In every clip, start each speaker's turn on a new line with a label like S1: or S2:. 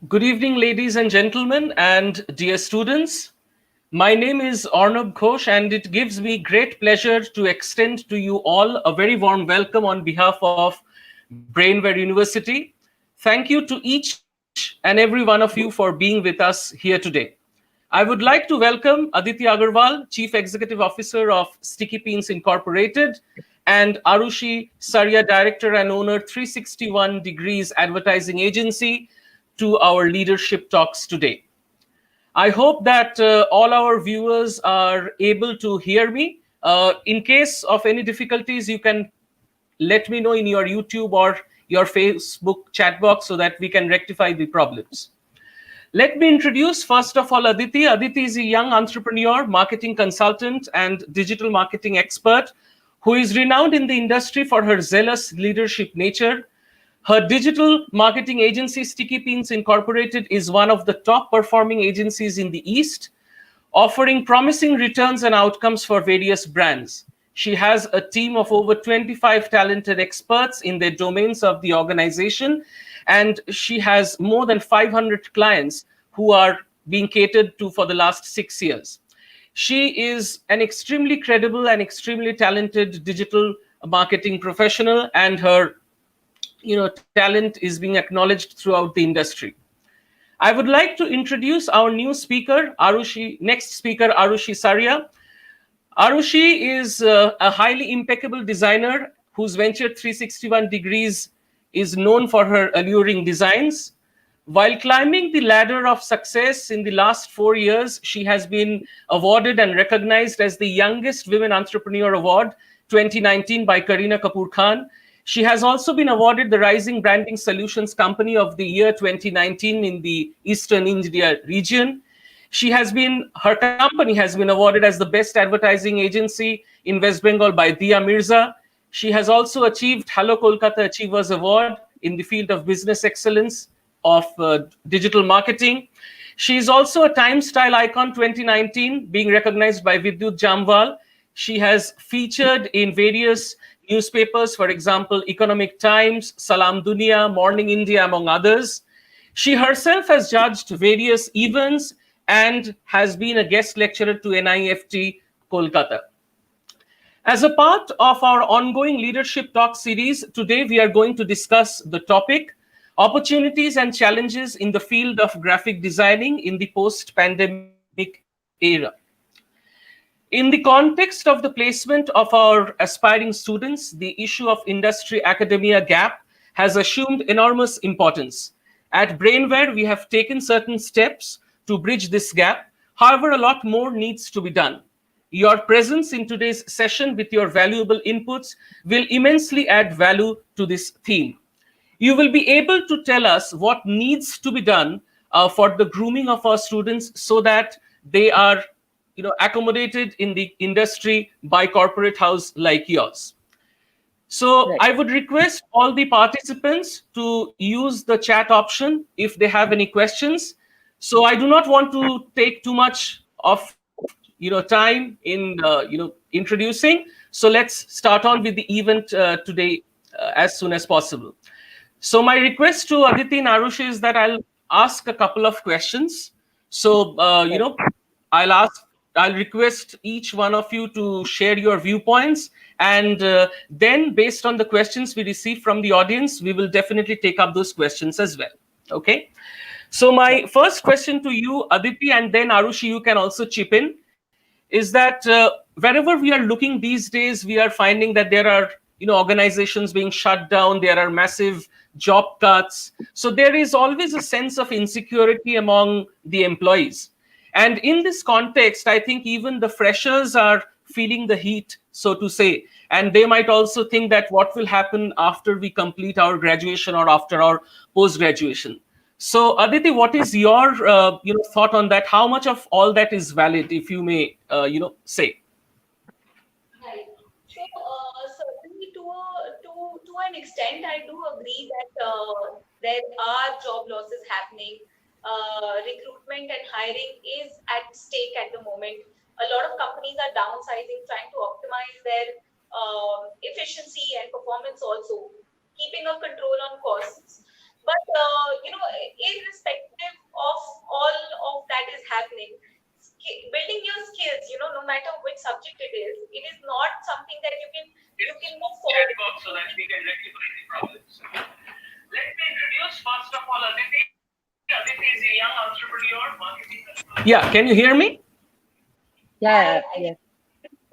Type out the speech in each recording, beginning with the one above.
S1: Good evening, ladies and gentlemen, and dear students. My name is Arnab Ghosh, and it gives me great pleasure to extend to you all a very warm welcome on behalf of Brainware University. Thank you to each and every one of you for being with us here today. I would like to welcome Aditi Agarwal, Chief Executive Officer of Sticky Beans Incorporated, and Arushi Saria, Director and Owner, 361 Degrees Advertising Agency, to our leadership talks today. I hope that all our viewers are able to hear me. In case of any difficulties, you can let me know in your YouTube or your Facebook chat box so that we can rectify the problems. Let me introduce, first of all, Aditi. Aditi is a young entrepreneur, marketing consultant, and digital marketing expert who is renowned in the industry for her zealous leadership nature. Her digital marketing agency, Sticky Beans Incorporated, is one of the top performing agencies in the East, offering promising returns and outcomes for various brands. She has a team of over 25 talented experts in their domains of the organization, and she has more than 500 clients who are being catered to for the last 6 years. She is an extremely credible and extremely talented digital marketing professional, and her talent is being acknowledged throughout the industry. I would like to introduce our new speaker, next speaker, Arushi Saria. Arushi is a highly impeccable designer whose venture 361 Degrees is known for her alluring designs. While climbing the ladder of success in the last 4 years, she has been awarded and recognized as the Youngest Women Entrepreneur Award 2019 by Kareena Kapoor Khan. She has also been awarded the Rising Branding Solutions Company of the Year 2019 in the Eastern India region. Her company has been awarded as the best advertising agency in West Bengal by Dia Mirza. She has also achieved Hello Kolkata Achievers Award in the field of business excellence of digital marketing. She is also a Time Style Icon 2019, being recognized by Vidyut Jamwal. She has featured in various newspapers, for example, Economic Times, Salam Dunia, Morning India, among others. She herself has judged various events and has been a guest lecturer to NIFT Kolkata. As a part of our ongoing leadership talk series, today we are going to discuss the topic opportunities and challenges in the field of graphic designing in the post-pandemic era. In the context of the placement of our aspiring students, the issue of industry-academia gap has assumed enormous importance. At Brainware, we have taken certain steps to bridge this gap. However, a lot more needs to be done. Your presence in today's session with your valuable inputs will immensely add value to this theme. You will be able to tell us what needs to be done for the grooming of our students so that they are accommodated in the industry by corporate house like yours. So
S2: Right.
S1: I would request all the participants to use the chat option if they have any questions. So I do not want to take too much of time in introducing. So let's start on with the event today as soon as possible. So my request to Aditi and Arushi is that I'll ask a couple of questions. So
S2: Right.
S1: I'll ask, I'll request each one of you to share your viewpoints, and then based on the questions we receive from the audience, we will definitely take up those questions as well. Okay. So
S2: Right.
S1: my first question to you, Aditi, and then Arushi, you can also chip in, is that wherever we are looking these days, we are finding that there are organizations being shut down. There are massive job cuts. So there is always a sense of insecurity among the employees. And in this context, I think even the freshers are feeling the heat, so to say. And they might also think that what will happen after we complete our graduation or after our post graduation. So, Aditi, what is your thought on that? How much of all that is valid, if you may say?
S3: Right. So certainly to an extent, I do agree that there are job losses happening. Recruitment and hiring is at stake at the moment. A lot of companies are downsizing, trying to optimize their efficiency and performance also, keeping a control on costs. But building your skills, no matter which subject it is not something that you can move forward.
S1: Chat box so that we can rectify the problems. Let me introduce first of all Aditi. Aditi is a young entrepreneur, marketing consultant. Yeah, can you hear me?
S3: I
S2: Yeah,
S3: think
S2: yes.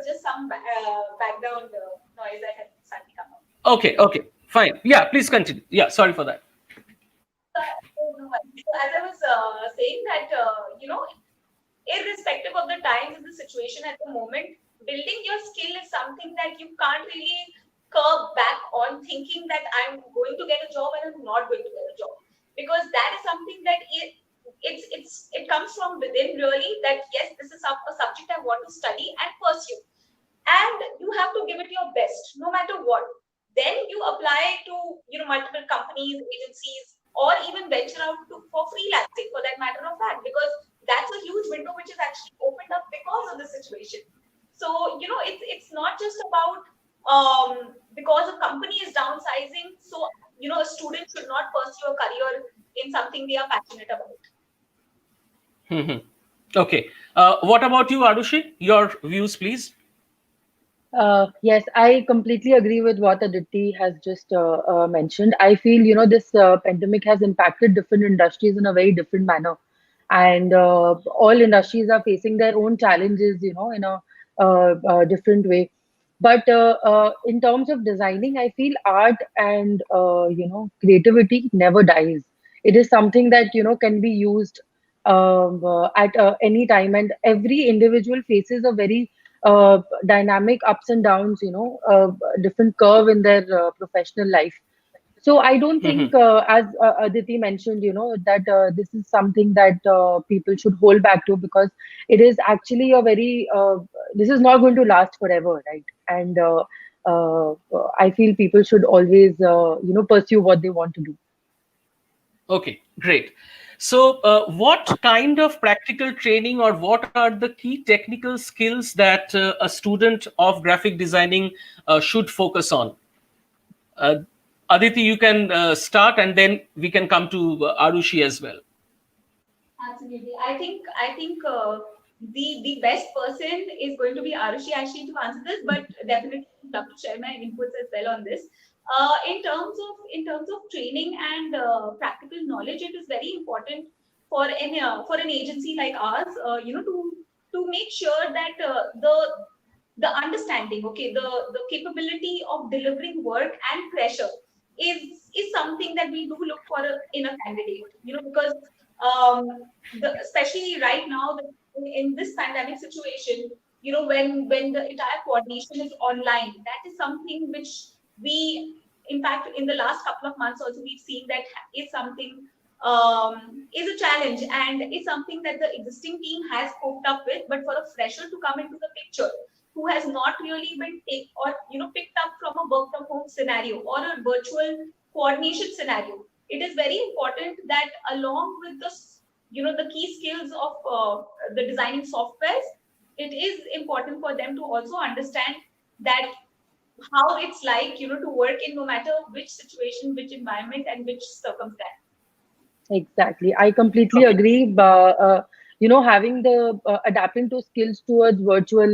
S3: just some background noise that had suddenly come up.
S1: Okay, fine. Yeah, please continue. Yeah, sorry for that.
S3: No worries. So as I was saying that, irrespective of the times and the situation at the moment, building your skill is something that you can't really curve back on thinking that I'm going to get a job and I'm not going to get a job. Because that is something that it comes from within really, that yes, this is a subject I want to study and pursue. And you have to give it your best no matter what. Then you apply to multiple companies, agencies, or even venture out for freelancing, for that matter of fact, because that's a huge window which is actually opened up because of the situation. So it's not just about because a company is downsizing, so a student should not pursue a career in something they are passionate about.
S1: Mhm. Okay. What about you, Arushi? Your views, please.
S2: Yes, I completely agree with what Aditi has just mentioned. I feel, this pandemic has impacted different industries in a very different manner. And all industries are facing their own challenges, in a different way. But in terms of designing, I feel art and, creativity never dies. It is something that, can be used at any time. And every individual faces a very dynamic ups and downs, different curve in their professional life. So I don't think,
S1: Mhm.
S2: as Aditi mentioned, that this is something that people should hold back to, because it is actually a very, this is not going to last forever, right? And I feel people should always, pursue what they want to do.
S1: Okay, great. So, what kind of practical training or what are the key technical skills that a student of graphic designing should focus on? Uh, Aditi, you can start and then we can come to Arushi as well.
S3: Absolutely. I think the best person is going to be Arushi actually to answer this, but definitely I'd love to share my inputs as well on this. In terms of training and practical knowledge, it is very important for an agency like ours, to make sure that the understanding, okay, the capability of delivering work and pressure is something that we do look for in a candidate, because um, especially right now in this pandemic situation, when the entire coordination is online, that is something which we, in fact, in the last couple of months also we've seen that is something, is a challenge, and is something that the existing team has coped up with. But for a fresher to come into the picture who has not really been picked up from a work from home scenario or a virtual coordination scenario, it is very important that along with the key skills of the designing softwares, it is important for them to also understand that how it's like, to work in no matter which situation, which environment, and which circumstance.
S2: Exactly. I completely
S1: Okay.
S2: agree. Having the adapting to skills towards virtual,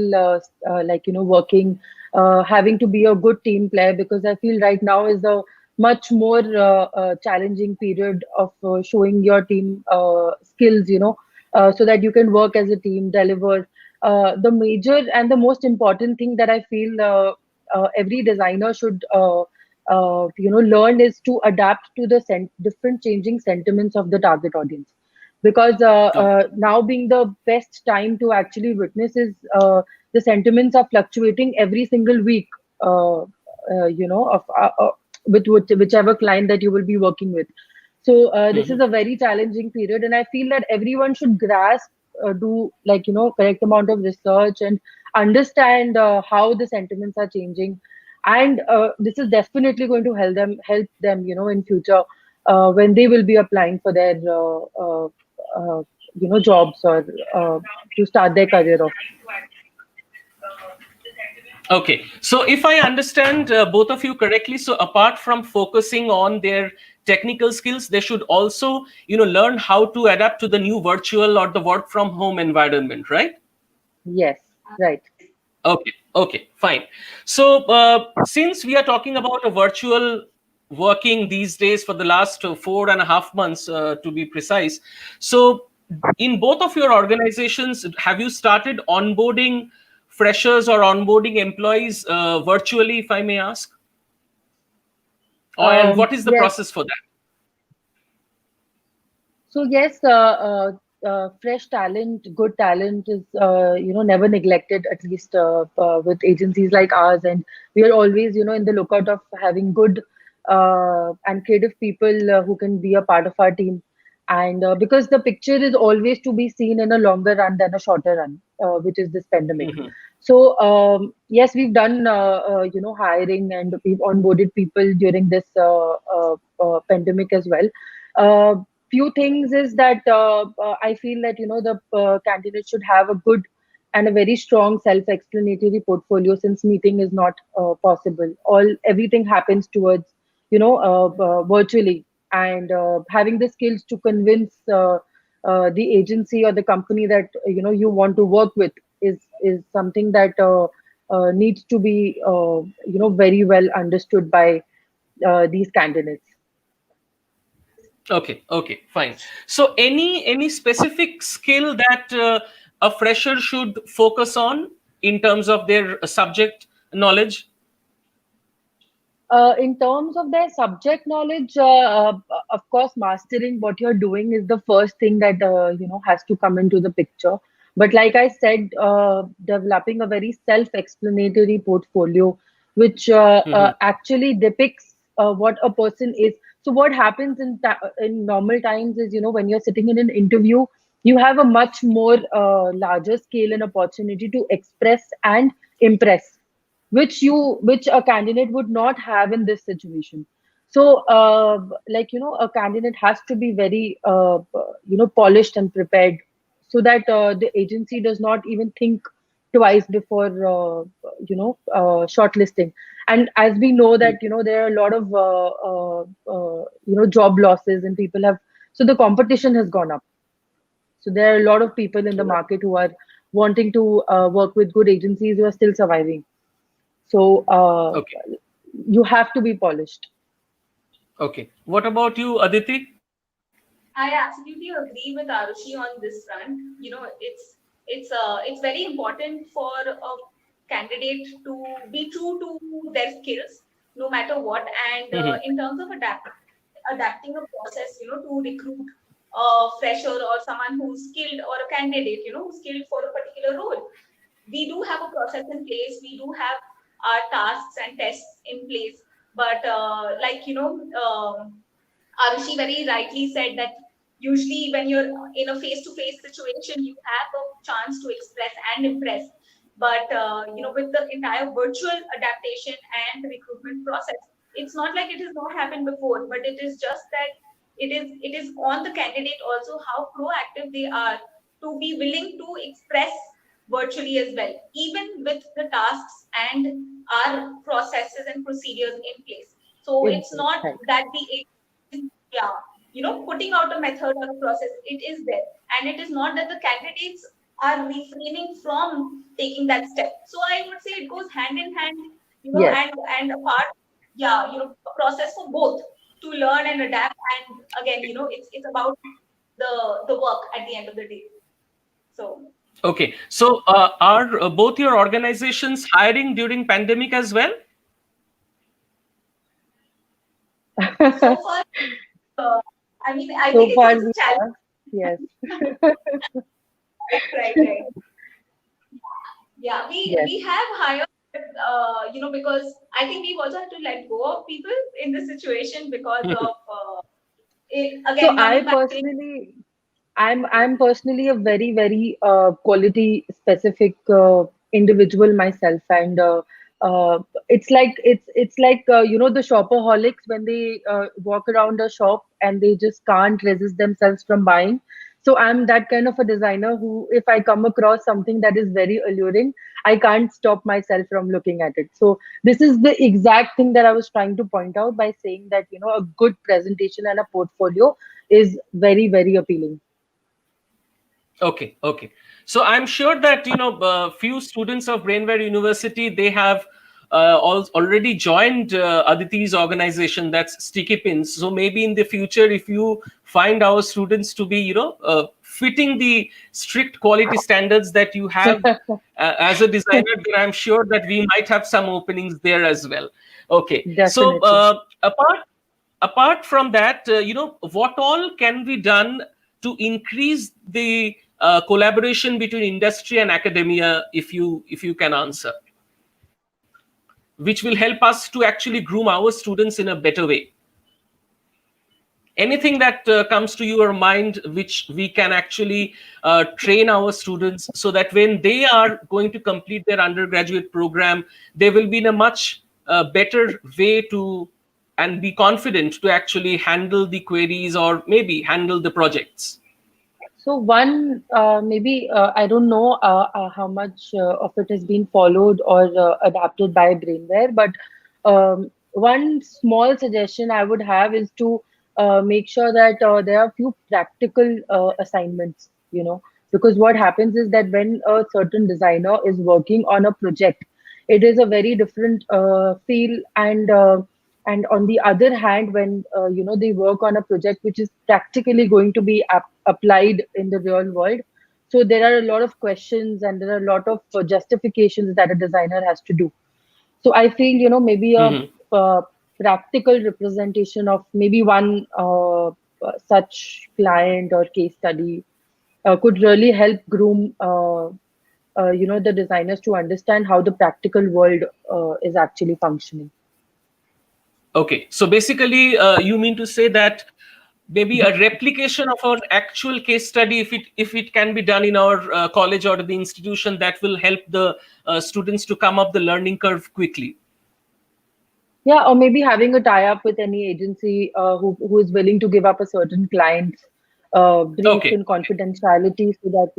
S2: like, working, having to be a good team player, because I feel right now is a much more challenging period of showing your team skills, so that you can work as a team, deliver. The major and the most important thing that I feel every designer should learn is to adapt to the different changing sentiments of the target audience, because
S1: Okay.
S2: now being the best time to actually witness is the sentiments are fluctuating every single week, with whichever client that you will be working with. So this is
S1: Mhm.
S2: a very challenging period, and I feel that everyone should grasp, do, like, correct amount of research and understand how the sentiments are changing. And this is definitely going to help them, in future, when they will be applying for their jobs, or to start their career off.
S1: Okay, so if I understand both of you correctly, so apart from focusing on their technical skills, they should also, learn how to adapt to the new virtual or the work from home environment, right?
S2: Yes, right.
S1: Okay, okay, fine. So, since we are talking about a virtual working these days for the last 4.5 months, to be precise, so in both of your organizations, have you started onboarding freshers or onboarding employees virtually, if I may ask? Or, and what is the
S2: Yes.
S1: process for that?
S2: So yes, fresh talent, good talent is never neglected. At least with agencies like ours, and we are always in the lookout of having good and creative people who can be a part of our team. And because the picture is always to be seen in a longer run than a shorter run, which is this pandemic.
S1: Mhm.
S2: So yes, we've done hiring, and we've onboarded people during this pandemic as well. Few things is that I feel that the candidate should have a good and a very strong self-explanatory portfolio, since meeting is not possible. Everything happens towards virtually, and having the skills to convince the agency or the company that you want to work with is something that needs to be very well understood by these candidates.
S1: Okay, okay, fine. So, any specific skill that a fresher should focus on in terms of their subject knowledge?
S2: In terms of their subject knowledge, of course, mastering what you're doing is the first thing that has to come into the picture. But like I said, developing a very self-explanatory portfolio, which
S1: Hmm.
S2: actually depicts what a person is. So what happens in normal times is, when you're sitting in an interview, you have a much more larger scale and opportunity to express and impress, which a candidate would not have in this situation. So a candidate has to be very polished and prepared, so that the agency does not even think twice before shortlisting. And as we know that there are a lot of job losses, and people have, so the competition has gone up. So there are a lot of people in the market who are wanting to work with good agencies who are still surviving. So
S1: Okay,
S2: you have to be polished.
S1: okay. What about you, Aditi?
S3: I absolutely agree with Arushi on this front. It's very important for a candidate to be true to their skills, no matter what. And
S1: Hmm.
S3: in terms of adapting a process, to recruit a fresher or someone who's skilled, or a candidate, who's skilled for a particular role, we do have a process in place. We do have our tasks and tests in place. But Arushi very rightly said that usually when you're in a face-to-face situation, you have a chance to express and impress. But with the entire virtual adaptation and recruitment process, it's not like it has not happened before, but it is just that it is on the candidate also how proactive they are to be willing to express virtually as well, even with the tasks and our processes and procedures in place. So
S2: In
S3: it's
S2: place,
S3: not
S2: right.
S3: that the yeah, putting out a method or a process, it is there. And it is not that the candidates are refraining from taking that step. So I would say it goes hand in hand,
S2: Yes.
S3: and a part, yeah, a process for both to learn and adapt. And again, it's about the work at the end of the day. So
S1: Okay, so are both your organizations hiring during pandemic as well?
S3: so far, uh, I mean, I
S2: So
S3: think it's
S2: far
S3: also
S2: we
S3: challenging.
S2: are. Yes.
S3: Right. Yeah, we
S2: Yes.
S3: we have hired, because I think we've also had to let go of people in this situation because of
S2: So
S3: again
S2: I
S3: coming back to
S2: personally, I'm personally a very very quality specific individual myself, and uh, it's like the shopaholics when they walk around a shop and they just can't resist themselves from buying. So I'm that kind of a designer who, if I come across something that is very alluring, I can't stop myself from looking at it. So this is the exact thing that I was trying to point out by saying that a good presentation and a portfolio is very very appealing.
S1: Okay, okay. So I'm sure that few students of Brainware University, they have already joined Aditi's organization, that's Sticky Pins. So maybe in the future, if you find our students to be fitting the strict quality standards that you have as a designer, then I'm sure that we might have some openings there as well. Okay. So
S2: Definitely.
S1: apart from that, what all can be done to increase the collaboration between industry and academia, if you can answer, which will help us to actually groom our students in a better way? Anything that comes to your mind which we can actually train our students, so that when they are going to complete their undergraduate program, they will be in a much better way to and be confident to actually handle the queries or maybe handle the projects.
S2: So one, maybe I don't know how much of it has been followed or adapted by Brainware, but one small suggestion I would have is to make sure that there are few practical assignments, because what happens is that when a certain designer is working on a project, it is a very different feel, and on the other hand, when they work on a project which is practically going to be applied in the real world, so there are a lot of questions and there are a lot of justifications that a designer has to do. So I feel, maybe a,
S1: Mhm.
S2: uh practical representation of maybe one such client or case study could really help groom the designers to understand how the practical world is actually functioning.
S1: Okay, so basically, you mean to say that maybe a replication of our actual case study, if it can be done in our college or the institution, that will help the students to come up the learning curve quickly.
S2: Yeah, or maybe having a tie-up with any agency who is willing to give up a certain client's brief
S1: Okay.
S2: in confidentiality, so that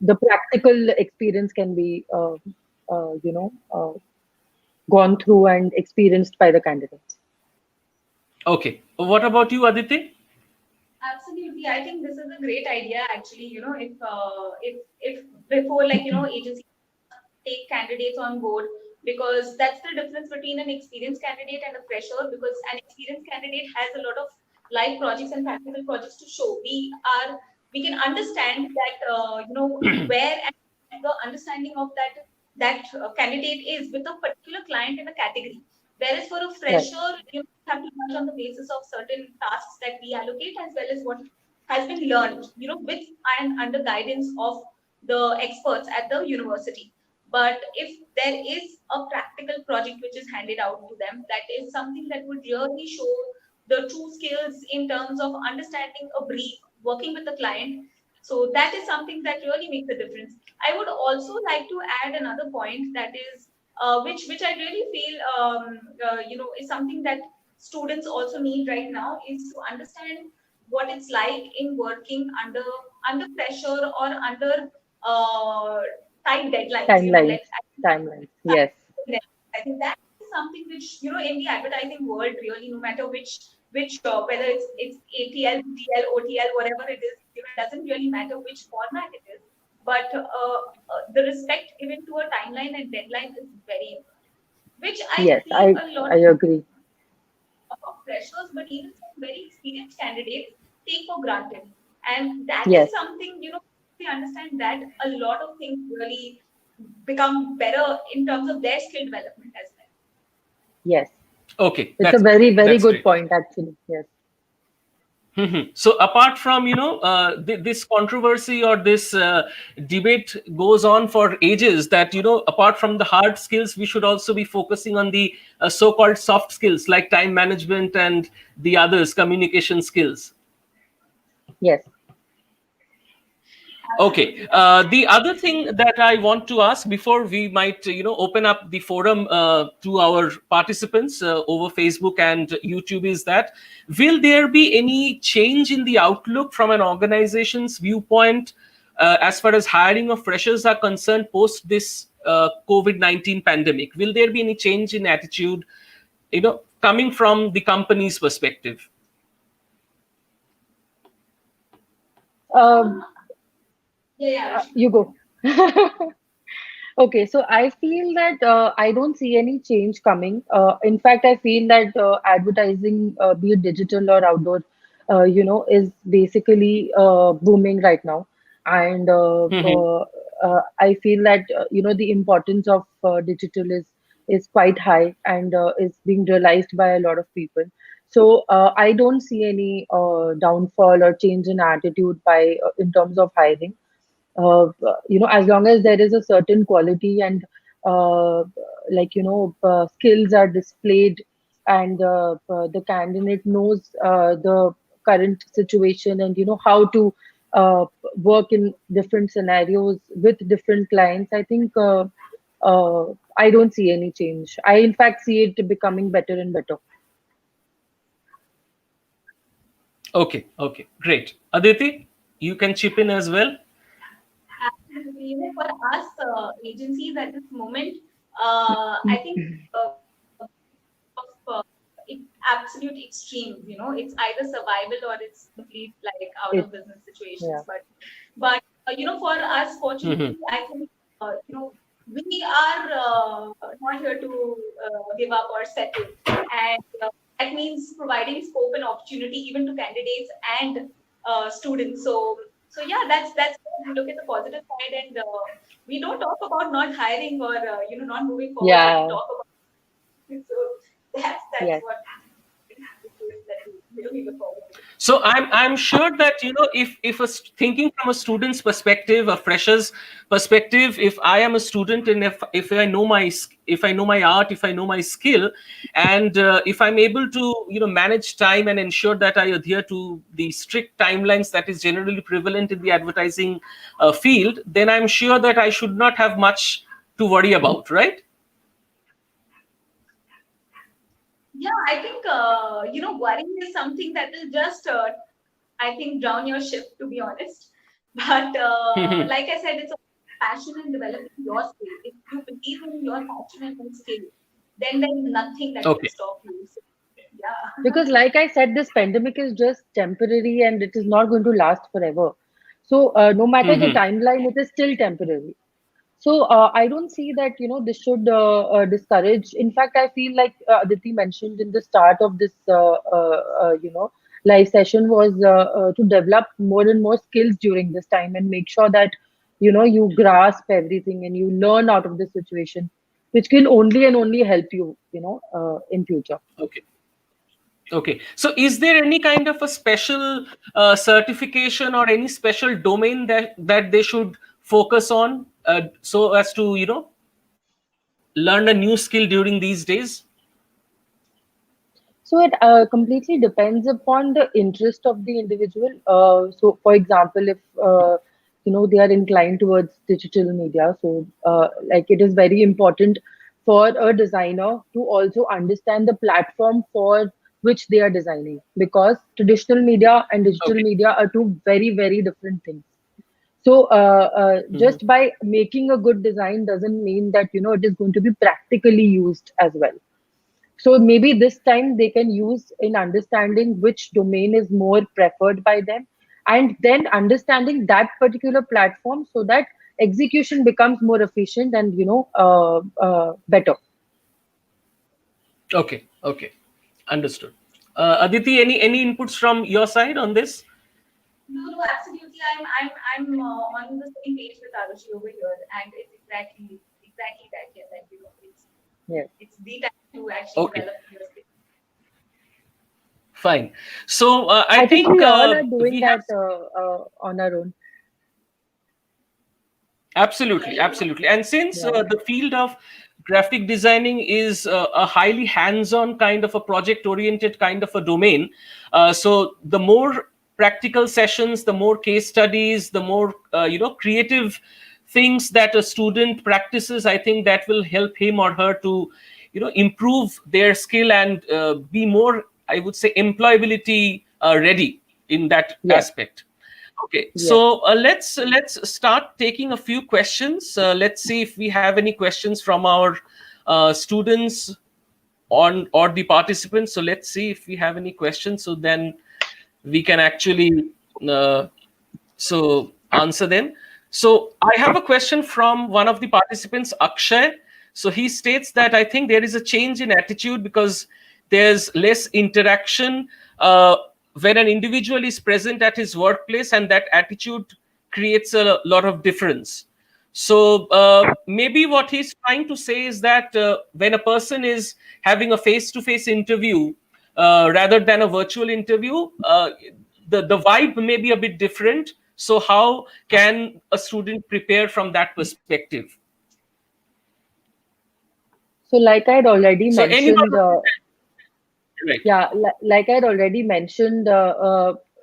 S2: the practical experience can be gone through and experienced by the candidates.
S1: Okay. What about you, Aditi?
S3: Absolutely, I think this is a great idea. Actually, if before, like, agencies take candidates on board, because that's the difference between an experienced candidate and a fresher, because an experienced candidate has a lot of live projects and practical projects to show. We can understand that, where and the understanding of that candidate is with a particular client in a category. Whereas for a
S2: Right.
S3: fresher, you have to judge on the basis of certain tasks that we allocate, as well as what has been learned, with and under guidance of the experts at the university. But if there is a practical project which is handed out to them, that is something that would really show the true skills in terms of understanding a brief, working with the client. So that is something that really makes a difference. I would also like to add another point, that is, which I really feel, is something that students also need right now, is to understand what it's like in working under pressure or under uh, tight deadlines.
S2: Timelines.
S3: Let's, I
S2: Timelines. Yes.
S3: think that is something which, in the advertising world, really, no matter which whether it's ATL, BTL, OTL, whatever it is, it doesn't really matter which format it is. But the respect given to a timeline and deadline is very important, which I
S2: Yes.
S3: feel
S2: I
S3: a lot
S2: I agree.
S3: of freshers, but even some very experienced candidates take for granted. And that is
S2: Yes.
S3: something, we understand that a lot of things really become better in terms of their skill development as well.
S2: Yes.
S1: Okay,
S2: It's a
S1: that's
S2: very,
S1: great.
S2: very
S1: That's
S2: good
S1: great.
S2: point, actually. Yes.
S1: So apart from this controversy or this debate goes on for ages, that apart from the hard skills, we should also be focusing on the so-called soft skills like time management and the others, communication skills.
S2: Yes.
S1: Okay.
S3: Absolutely, that's
S1: The other thing that I want to ask before we might, open up the forum to our participants over Facebook and YouTube is that, will there be any change in the outlook from an organization's viewpoint as far as hiring of freshers are concerned post this COVID-19 pandemic? Will there be any change in attitude, coming from the company's perspective?
S2: Um,
S3: Yeah, yeah.
S2: you go. Okay, so I feel that I don't see any change coming. In fact, I feel that advertising, be it digital or outdoor, is basically booming right now. And I feel that the importance of digital is quite high and is being realized by a lot of people. So I don't see any downfall or change in attitude by in terms of hiring. As long as there is a certain quality and skills are displayed, and the candidate knows the current situation, and how to uh, work in different scenarios with different clients. I think uh, I don't see any change. I in fact see it becoming better and better.
S1: Okay, okay, great. Aditi, you can chip in as well.
S3: Absolutely. For us agencies at this moment, I think of it, absolute extremes. It's either survival or it's complete like out
S2: It
S3: of business
S2: Yeah.
S3: situations. But for us,
S1: Hmm.
S3: fortunately, I think we are not here to give up or settle, and that means providing scope and opportunity even to candidates and students. So yeah, that's we look at the positive side, and we don't talk about not hiring or not moving forward, but we
S2: Yeah.
S3: talk about it. So that's
S2: Yes.
S3: what that we look forward to.
S1: So I'm sure that if thinking from a student's perspective, a fresher's perspective, if I am a student and if I know if I know my art, if I know my skill, and if I'm able to manage time and ensure that I adhere to the strict timelines that is generally prevalent in the advertising field, then I'm sure that I should not have much to worry about, right?
S3: Yeah, I think worrying is something that will just I think drown your ship, to be honest. But like I said, it's all passion and developing your skill. If you believe in your passion and your skill, then there's nothing that can
S1: Okay.
S3: stop you. So, yeah.
S2: Because, like I said, this pandemic is just temporary and it is not going to last forever. So, no matter the timeline, it is still temporary. So, I don't see that, this should discourage. In fact, I feel like Aditi mentioned in the start of this, live session was to develop more and more skills during this time and make sure that, you grasp everything and you learn out of the situation, which can only and only help you, in future.
S1: Okay. Okay. So, is there any kind of a special certification or any special domain that they should focus on so as to learn a new skill during these days?
S2: So it completely depends upon the interest of the individual. So, for example, if they are inclined towards digital media, so like it is very important for a designer to also understand the platform for which they are designing, because traditional media and digital
S1: Okay.
S2: media are two very, very different things. So just by making a good design doesn't mean that it is going to be practically used as well. So maybe this time they can use in understanding which domain is more preferred by them, and then understanding that particular platform so that execution becomes more efficient and better.
S1: Okay. Okay. Understood. Aditi, any inputs from your side on this?
S3: No, absolutely. I'm on the same page with Arushi over here, and it's exactly that. Yeah, that
S2: Yes,
S3: it's the time to actually
S1: Okay.
S3: develop your skills.
S1: Fine. So, I
S2: I think
S1: think
S2: we all are doing
S1: we have.
S2: that on our own.
S1: Absolutely, absolutely. And since
S2: Yeah,
S1: the field of graphic designing is a highly hands-on kind of a project-oriented kind of a domain, so the more practical sessions, the more case studies, the more creative things that a student practices, I think that will help him or her to improve their skill and be more, I would say, employability ready in that
S2: yes,
S1: aspect. Okay,
S2: yes.
S1: so let's start taking a few questions. Let's see if we have any questions from our students on or the participants. So let's see if we have any questions. So then we can actually uh, so answer them. So I have a question from one of the participants, Akshay. So he states that I think there is a change in attitude because there's less interaction when an individual is present at his workplace, and that attitude creates a lot of difference. So maybe what he's trying to say is that when a person is having a face-to-face interview rather than a virtual interview, the vibe may be a bit different. So how can a student prepare from that perspective?
S2: So, like I'd already
S1: So anyone,
S2: mentioned,
S1: right?
S2: yeah, like I'd already mentioned,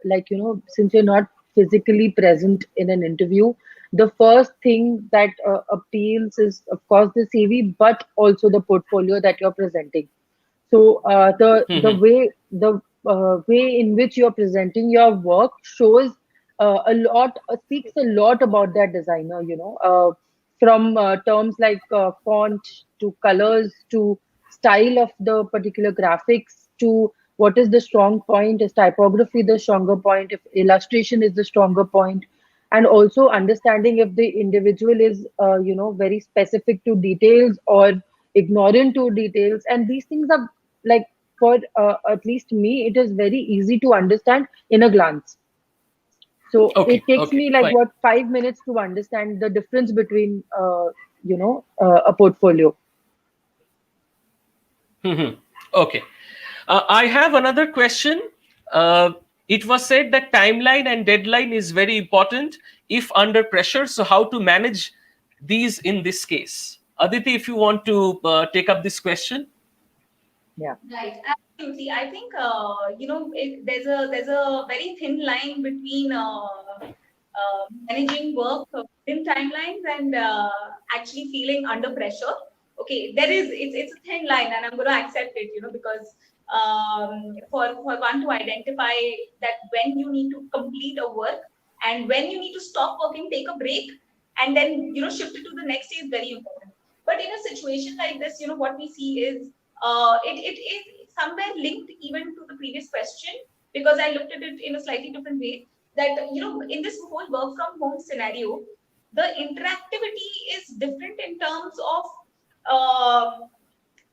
S2: like, since you're not physically present in an interview, the first thing that appeals is, of course, the CV, but also the portfolio that you're presenting. So the way in which you're presenting your work shows speaks a lot about that designer. From terms like font to colors to style of the particular graphics to what is the strong point, is typography the stronger point, if illustration is the stronger point, and also understanding if the individual is very specific to details or ignorant to details. And these things are, like, for at least me, it is very easy to understand in a glance. So
S1: Okay,
S2: it takes
S1: okay,
S2: me like
S1: fine.
S2: what 5 minutes to understand the difference between a portfolio.
S1: Okay. I have another question. Uh, it was said that timeline and deadline is very important if under pressure. So, how to manage these in this case? Aditi, if you want to take up this question.
S2: Yeah.
S3: Right, absolutely. I think there's a very thin line between managing work within timelines and actually feeling under pressure. Okay, it's a thin line, and I'm going to accept it. Because for one to identify that when you need to complete a work and when you need to stop working, take a break, and then shift it to the next day is very important. But in a situation like this, what we see is it is somewhere linked even to the previous question, because I looked at it in a slightly different way. That in this whole work from home scenario, the interactivity is different in terms of uh,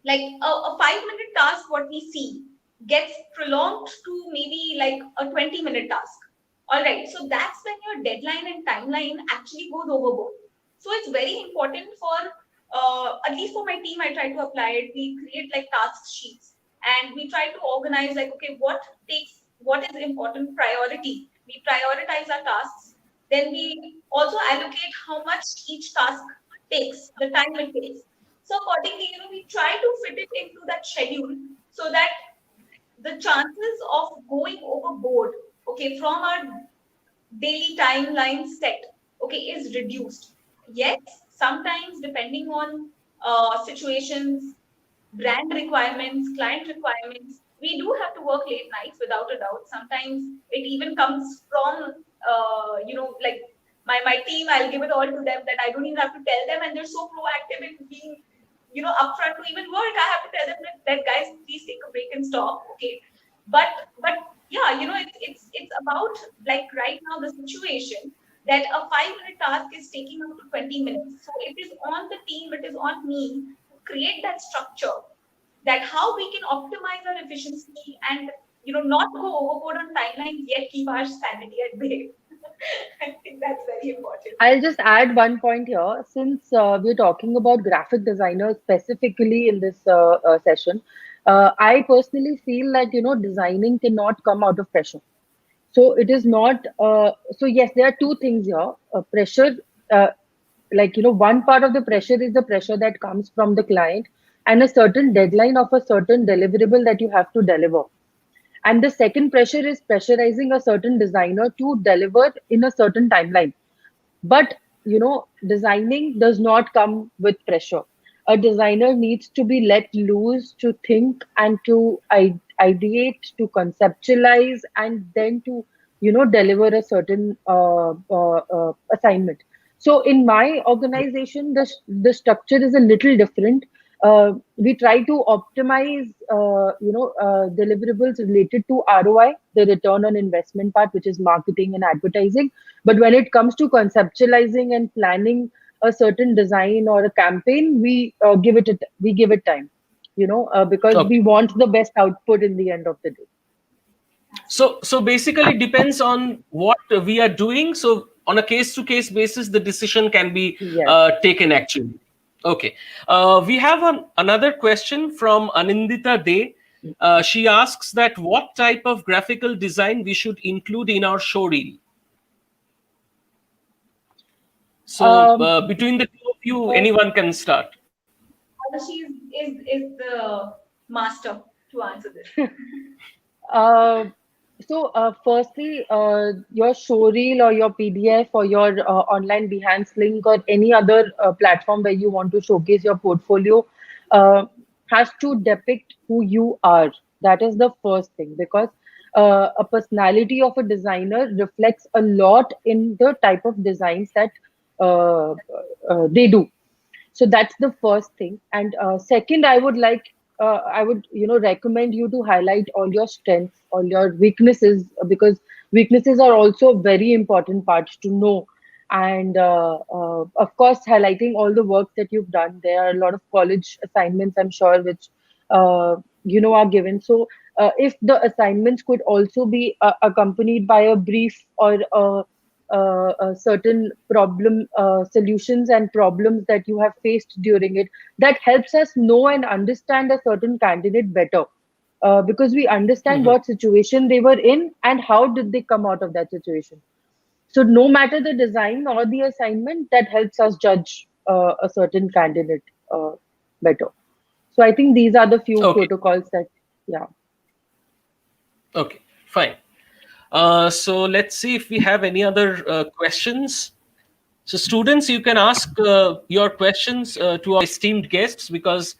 S3: like a 5 minute task what we see gets prolonged to maybe like a 20-minute task. All right, so that's when your deadline and timeline actually goes overboard. So it's very important for at least for my team, I try to apply it. We create like task sheets, and we try to organize like, okay, what is important priority. We prioritize our tasks, then we also allocate how much each task takes, the time it takes. So accordingly, we try to fit it into that schedule so that the chances of going overboard, okay, from our daily timeline set, okay, is reduced. Yes, sometimes depending on situations, brand requirements, client requirements, we do have to work late nights without a doubt. Sometimes it even comes from, like my team, I'll give it all to them that I don't even have to tell them, and they're so proactive in being, upfront to even work. I have to tell them that guys, please take a break and stop. Okay. But yeah, it's about like right now the situation that a 5 minute task is taking up to 20 minutes. So it is on the team, it is on me to create that structure, that how we can optimize our efficiency and not go overboard on timelines yet keep our sanity at bay. I think that's very important.
S2: I'll just add one point here. Since we're talking about graphic designers specifically in this session, I personally feel that designing cannot come out of pressure. So it is not. So yes, there are two things here. Pressure, uh, like one part of the pressure is the pressure that comes from the client and a certain deadline of a certain deliverable that you have to deliver. And the second pressure is pressurizing a certain designer to deliver in a certain timeline. But designing does not come with pressure. A designer needs to be let loose to think and to ideate, to conceptualize, and then to deliver a certain assignment. So in my organization, the structure is a little different. we try to optimize, deliverables related to ROI, the return on investment part, which is marketing and advertising. But when it comes to conceptualizing and planning a certain design or a campaign, we give it time, because we
S1: Okay.
S2: want the best output in the end of the day.
S1: So basically depends on what we are doing. So on a case to case basis, the decision can be
S2: Yes.
S1: taken actually. Okay. We have another question from Anindita De. She asks that what type of graphical design we should include in our show reel. So
S2: Um,
S1: between the two of you,
S3: So
S1: anyone can start.
S3: Arushi is the master to answer this.
S2: Uh, firstly, your showreel or your PDF or your online Behance link or any other platform where you want to showcase your portfolio uh, has to depict who you are. That is the first thing, because a personality of a designer reflects a lot in the type of designs that they do. So that's the first thing. And second, I would recommend you to highlight all your strengths, all your weaknesses, because weaknesses are also very important parts to know. And of course, highlighting all the work that you've done. There are a lot of college assignments, I'm sure, which are given. So if the assignments could also be accompanied by a brief or a certain problem solutions and problems that you have faced during it, that helps us know and understand a certain candidate better, because we understand
S1: Mhm.
S2: what situation they were in and how did they come out of that situation. So no matter the design or the assignment, that helps us judge a certain candidate better. So I think these are the few
S1: Okay.
S2: protocols that, yeah.
S1: Okay. Fine. So let's see if we have any other questions. So, students, you can ask your questions to our esteemed guests, because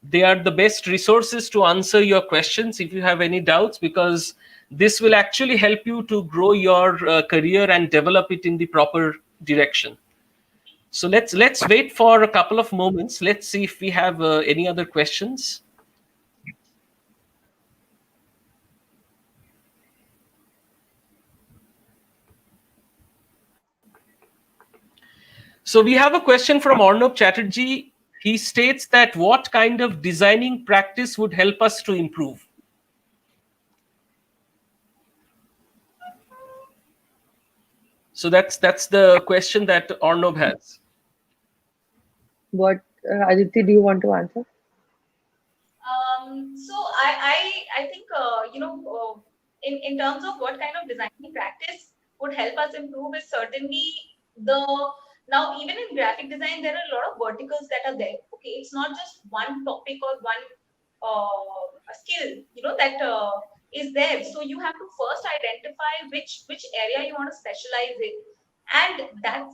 S1: they are the best resources to answer your questions if you have any doubts, because this will actually help you to grow your career and develop it in the proper direction. So let's wait for a couple of moments. Let's see if we have any other questions. So we have a question from Arnab Chatterjee. He states that what kind of designing practice would help us to improve? So that's the question that Arnab has.
S2: What, Aditi, do you want to answer?
S3: So I think in terms of what kind of designing practice would help us improve is certainly the now even in graphic design there are a lot of verticals that are there. Okay, it's not just one topic or one skill that is there. So you have to first identify which area you want to specialize in, and that's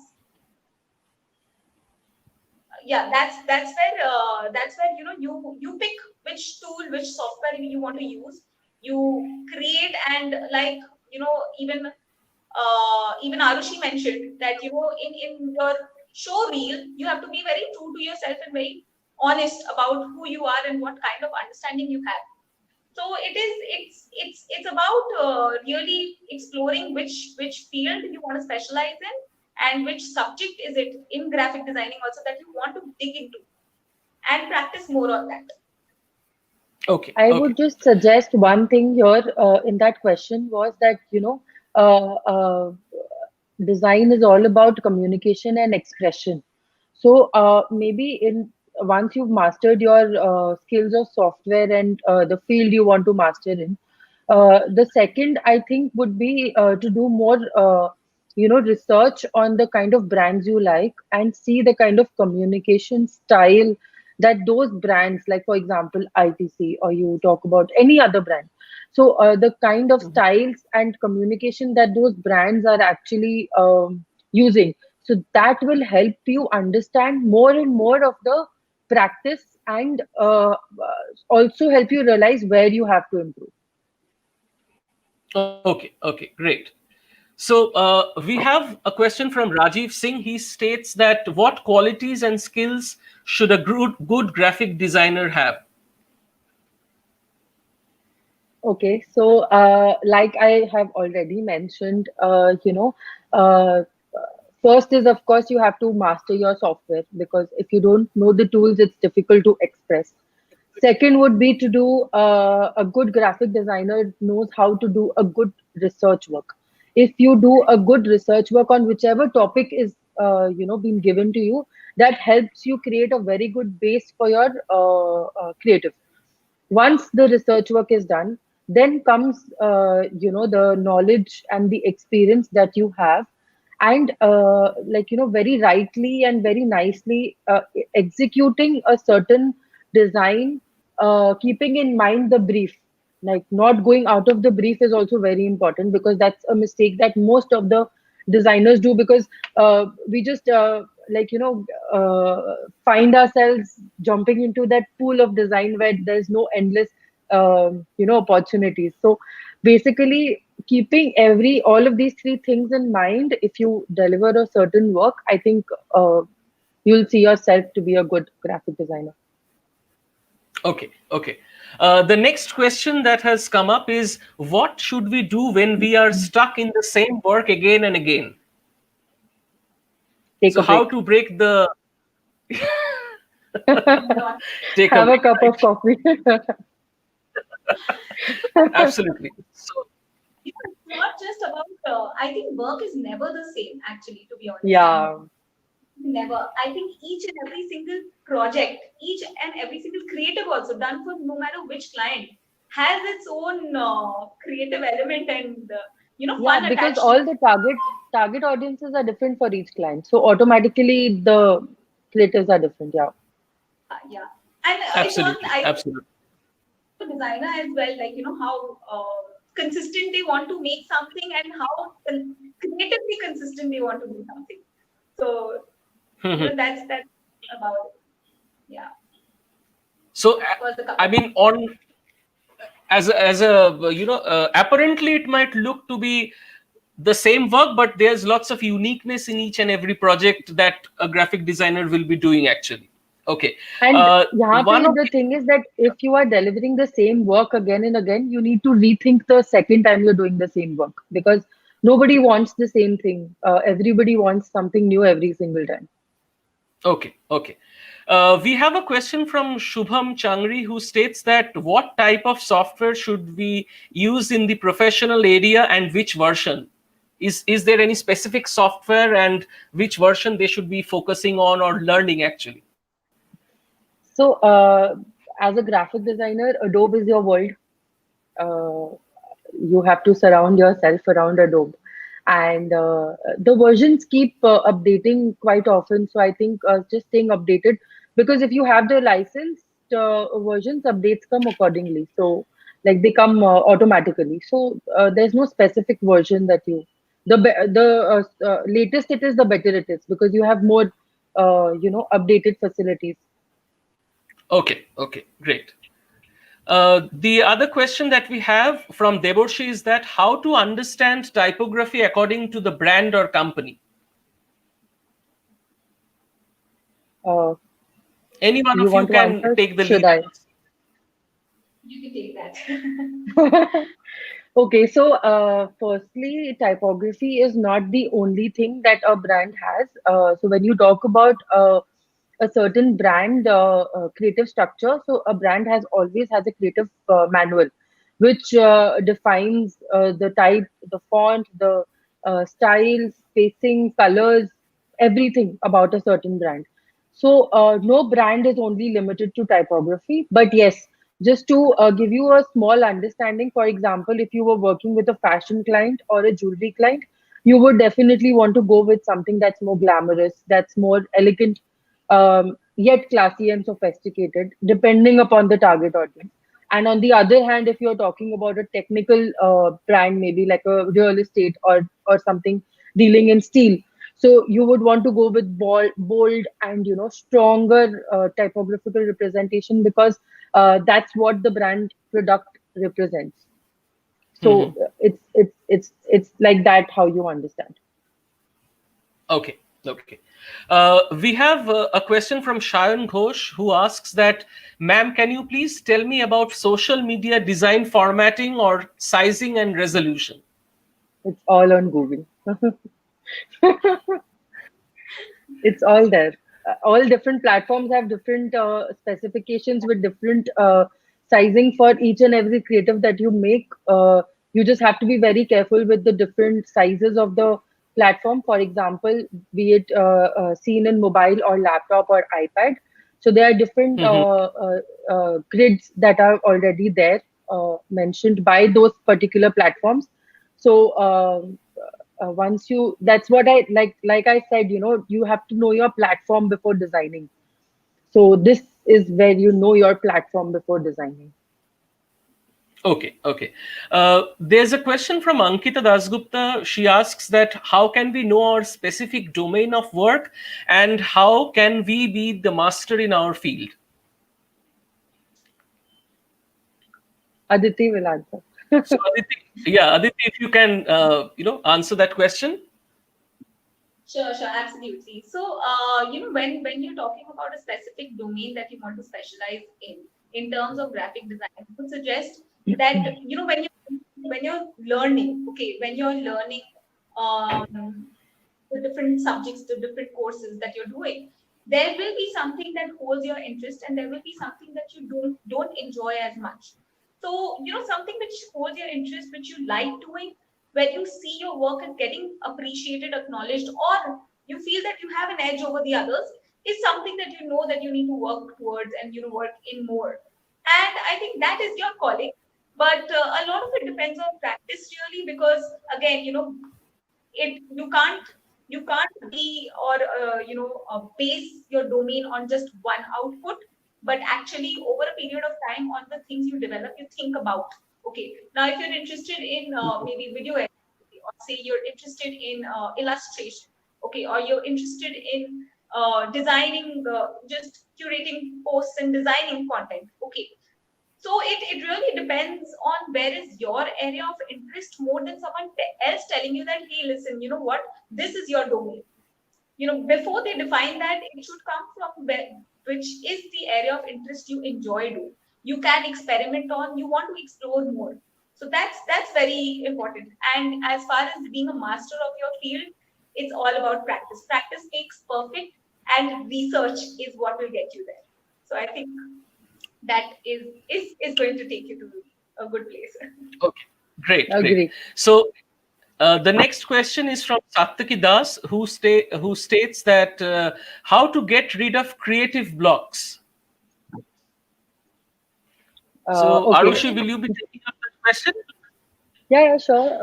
S3: where you pick which tool, which software you want to use. You create, and like even Arushi mentioned that in your show reel you have to be very true to yourself and very honest about who you are and what kind of understanding you have. So it's about really exploring which field you want to specialize in, and which subject is it in graphic designing also that you want to dig into, and practice more on that.
S1: Okay,
S2: I
S1: okay.
S2: would just suggest one thing here in that question was that, uh, uh, design is all about communication and expression. So maybe in once you've mastered your skills of software and the field you want to master in, the second I think would be to do more, research on the kind of brands you like and see the kind of communication style that those brands, like for example ITC, or you talk about any other brand. So the kind of
S1: Mhm.
S2: styles and communication that those brands are actually using. So that will help you understand more and more of the practice, and also help you realize where you have to improve.
S1: Okay, okay, great. So we have a question from Rajiv Singh. He states that what qualities and skills should a good graphic designer have?
S2: Okay, so like I have already mentioned, uh, first is of course you have to master your software, because if you don't know the tools, it's difficult to express. Second would be to do a good graphic designer knows how to do a good research work. If you do a good research work on whichever topic is being given to you, that helps you create a very good base for your creative. Once the research work is done, then comes the knowledge and the experience that you have, and very rightly and very nicely executing a certain design, keeping in mind the brief. Like, not going out of the brief is also very important, because that's a mistake that most of the designers do, because we just find ourselves jumping into that pool of design where there's no endless opportunities. So basically, keeping every all of these three things in mind, if you deliver a certain work, I think you'll see yourself to be a good graphic designer.
S1: Okay, okay. The next question that has come up is, what should we do when we are stuck in the same work again and again?
S2: Take
S1: So
S2: a
S1: how
S2: break.
S1: to break the
S3: Not
S1: take a
S2: Have a
S1: break,
S2: cup of
S1: right?
S2: coffee.
S1: Absolutely. So,
S3: it's not just about. I think work is never the same. Actually, to be honest,
S2: Yeah.
S3: never. I think each and every single project, each and every single creative also done for no matter which client has its own creative element and
S2: Yeah,
S3: fun
S2: because
S3: attached to
S2: all
S3: it.
S2: the target audiences are different for each client. So automatically the creatives are different. Yeah.
S3: Yeah, and it's on.
S1: absolutely,
S3: I think
S1: absolutely.
S3: the designer as well, like how consistent they want to make something and how creatively consistent they want to do something. So that's about it. Yeah,
S1: So,
S3: was the cup
S1: I
S3: of
S1: mean, on as a apparently it might look to be the same work, but there's lots of uniqueness in each and every project that a graphic designer will be doing actually. Okay.
S2: And यहाँ पे
S1: One of
S2: the thing is that if you are delivering the same work again and again, you need to rethink the second time you're doing the same work, because nobody wants the same thing. Everybody wants something new every single time.
S1: Okay, okay. We have a question from Shubham Changri who states that what type of software should we use in the professional area and which version? Is there any specific software and which version they should be focusing on or learning actually?
S2: So, as a graphic designer, Adobe is your world. Uh, you have to surround yourself around Adobe, and the versions keep updating quite often. So I think just staying updated, because if you have the licensed versions, updates come accordingly. So like they come automatically. So there's no specific version that the latest it is, the better it is, because you have more updated facilities.
S1: Okay, okay, great. The other question that we have from Deborshi is that how to understand typography according to the brand or company.
S2: Uh,
S1: Any one
S2: you
S1: of you
S2: want to
S1: can
S2: answer?
S1: take the
S2: Should
S1: lead
S2: I?
S1: on this.
S3: you can take that.
S2: Okay, so firstly, typography is not the only thing that a brand has. So when you talk about a certain brand creative structure, so a brand has always has a creative manual, which defines the type, the font, the style, spacing, colors, everything about a certain brand. So no brand is only limited to typography, but yes, just to give you a small understanding, for example, if you were working with a fashion client or a jewelry client, you would definitely want to go with something that's more glamorous, that's more elegant, yet classy and sophisticated, depending upon the target audience. And on the other hand, if you're talking about a technical brand, maybe like a real estate or something dealing in steel, so you would want to go with bold and stronger typographical representation, because that's what the brand product represents. So it's like that how you understand.
S1: Okay, okay. We have a question from Shayan Ghosh who asks that, ma'am, can you please tell me about social media design formatting or sizing and resolution?
S2: It's all on Google. It's all there. All different platforms have different specifications with different sizing for each and every creative that you make. You just have to be very careful with the different sizes of the platform. For example, be it seen in mobile or laptop or iPad. So there are different
S1: Hmm.
S2: grids that are already there, mentioned by those particular platforms. So once you, that's what I like I said, you have to know your platform before designing. So this is where you know your platform before designing.
S1: Okay, okay. There's a question from Ankita Dasgupta. She asks that how can we know our specific domain of work and how can we be the master in our field?
S2: Aditi will answer.
S1: So, Aditi, yeah, Aditi, if you can, answer that question.
S3: Sure, sure, absolutely. So, when you're talking about a specific domain that you want to specialize in terms of graphic design, I would suggest that when you're learning, okay, when you're learning um, the different subjects, the different courses that you're doing, there will be something that holds your interest, and there will be something that you don't enjoy as much. So, something which holds your interest, which you like doing, where you see your work is getting appreciated, acknowledged, or you feel that you have an edge over the others, is something that you know that you need to work towards and work in more. And I think that is your calling. But a lot of it depends on practice, really, because again, it you can't be or base your domain on just one output, but actually over a period of time on the things you develop, you think about. Okay, now if you're interested in maybe video editing, or say you're interested in illustration, okay, or you're interested in designing, just curating posts and designing content, okay, so it really depends on where is your area of interest more than someone else telling you that, hey, listen, you know what, this is your domain. Before they define that, it should come from where, which is the area of interest you enjoy doing. You can experiment on, you want to explore more. So that's very important. And as far as being a master of your field, it's all about practice. Practice makes perfect, and research is what will get you there. So I think that is going to take you to a good place.
S1: Okay, great, great.
S2: Agree.
S1: So the next question is from Satyaki Das, who states that how to get rid of creative blocks. So,
S2: Okay.
S1: Arushi, will you be taking up that question?
S2: Yeah, sure.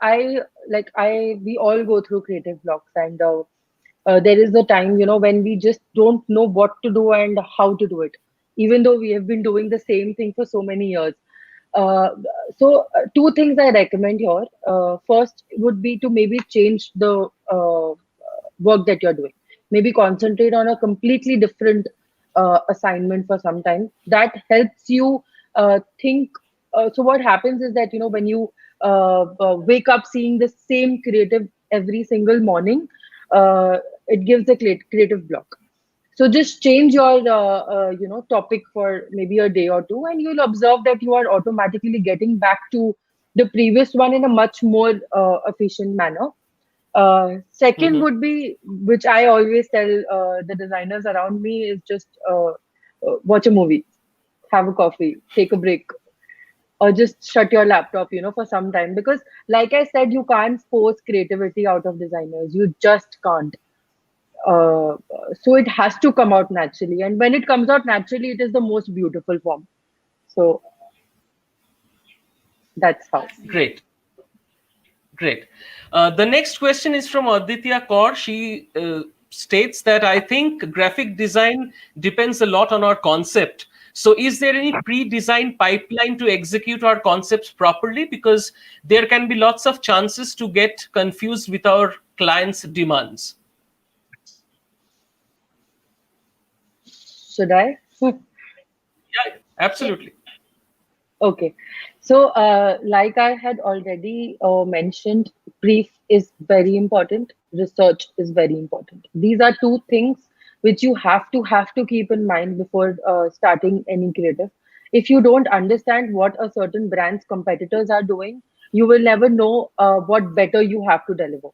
S2: I we all go through creative blocks, and there is a time, when we just don't know what to do and how to do it, even though we have been doing the same thing for so many years. Uh, Two things I recommend here. First would be to maybe change the work that you're doing. Maybe concentrate on a completely different assignment for some time. That helps you think. So what happens is that, when you wake up seeing the same creative every single morning, it gives a creative block. So just change your topic for maybe a day or two, and you'll observe that you are automatically getting back to the previous one in a much more efficient manner. Second
S1: Mhm.
S2: would be, which I always tell the designers around me, is just watch a movie, have a coffee, take a break, or just shut your laptop, for some time. Because, like I said, you can't force creativity out of designers. You just can't. Uh, so it has to come out naturally, and when it comes out naturally, it is the most beautiful form. So that's how.
S3: Absolutely.
S1: Great, great. The next question is from Aditya Kaur. She states that I think graphic design depends a lot on our concept. So, is there any pre-designed pipeline to execute our concepts properly? Because there can be lots of chances to get confused with our clients' demands.
S2: Should I?
S1: Yeah, absolutely.
S2: Okay. So, like I had already mentioned, brief is very important. Research is very important. These are two things which you have to keep in mind before starting any creative. If you don't understand what a certain brand's competitors are doing, you will never know what better you have to deliver,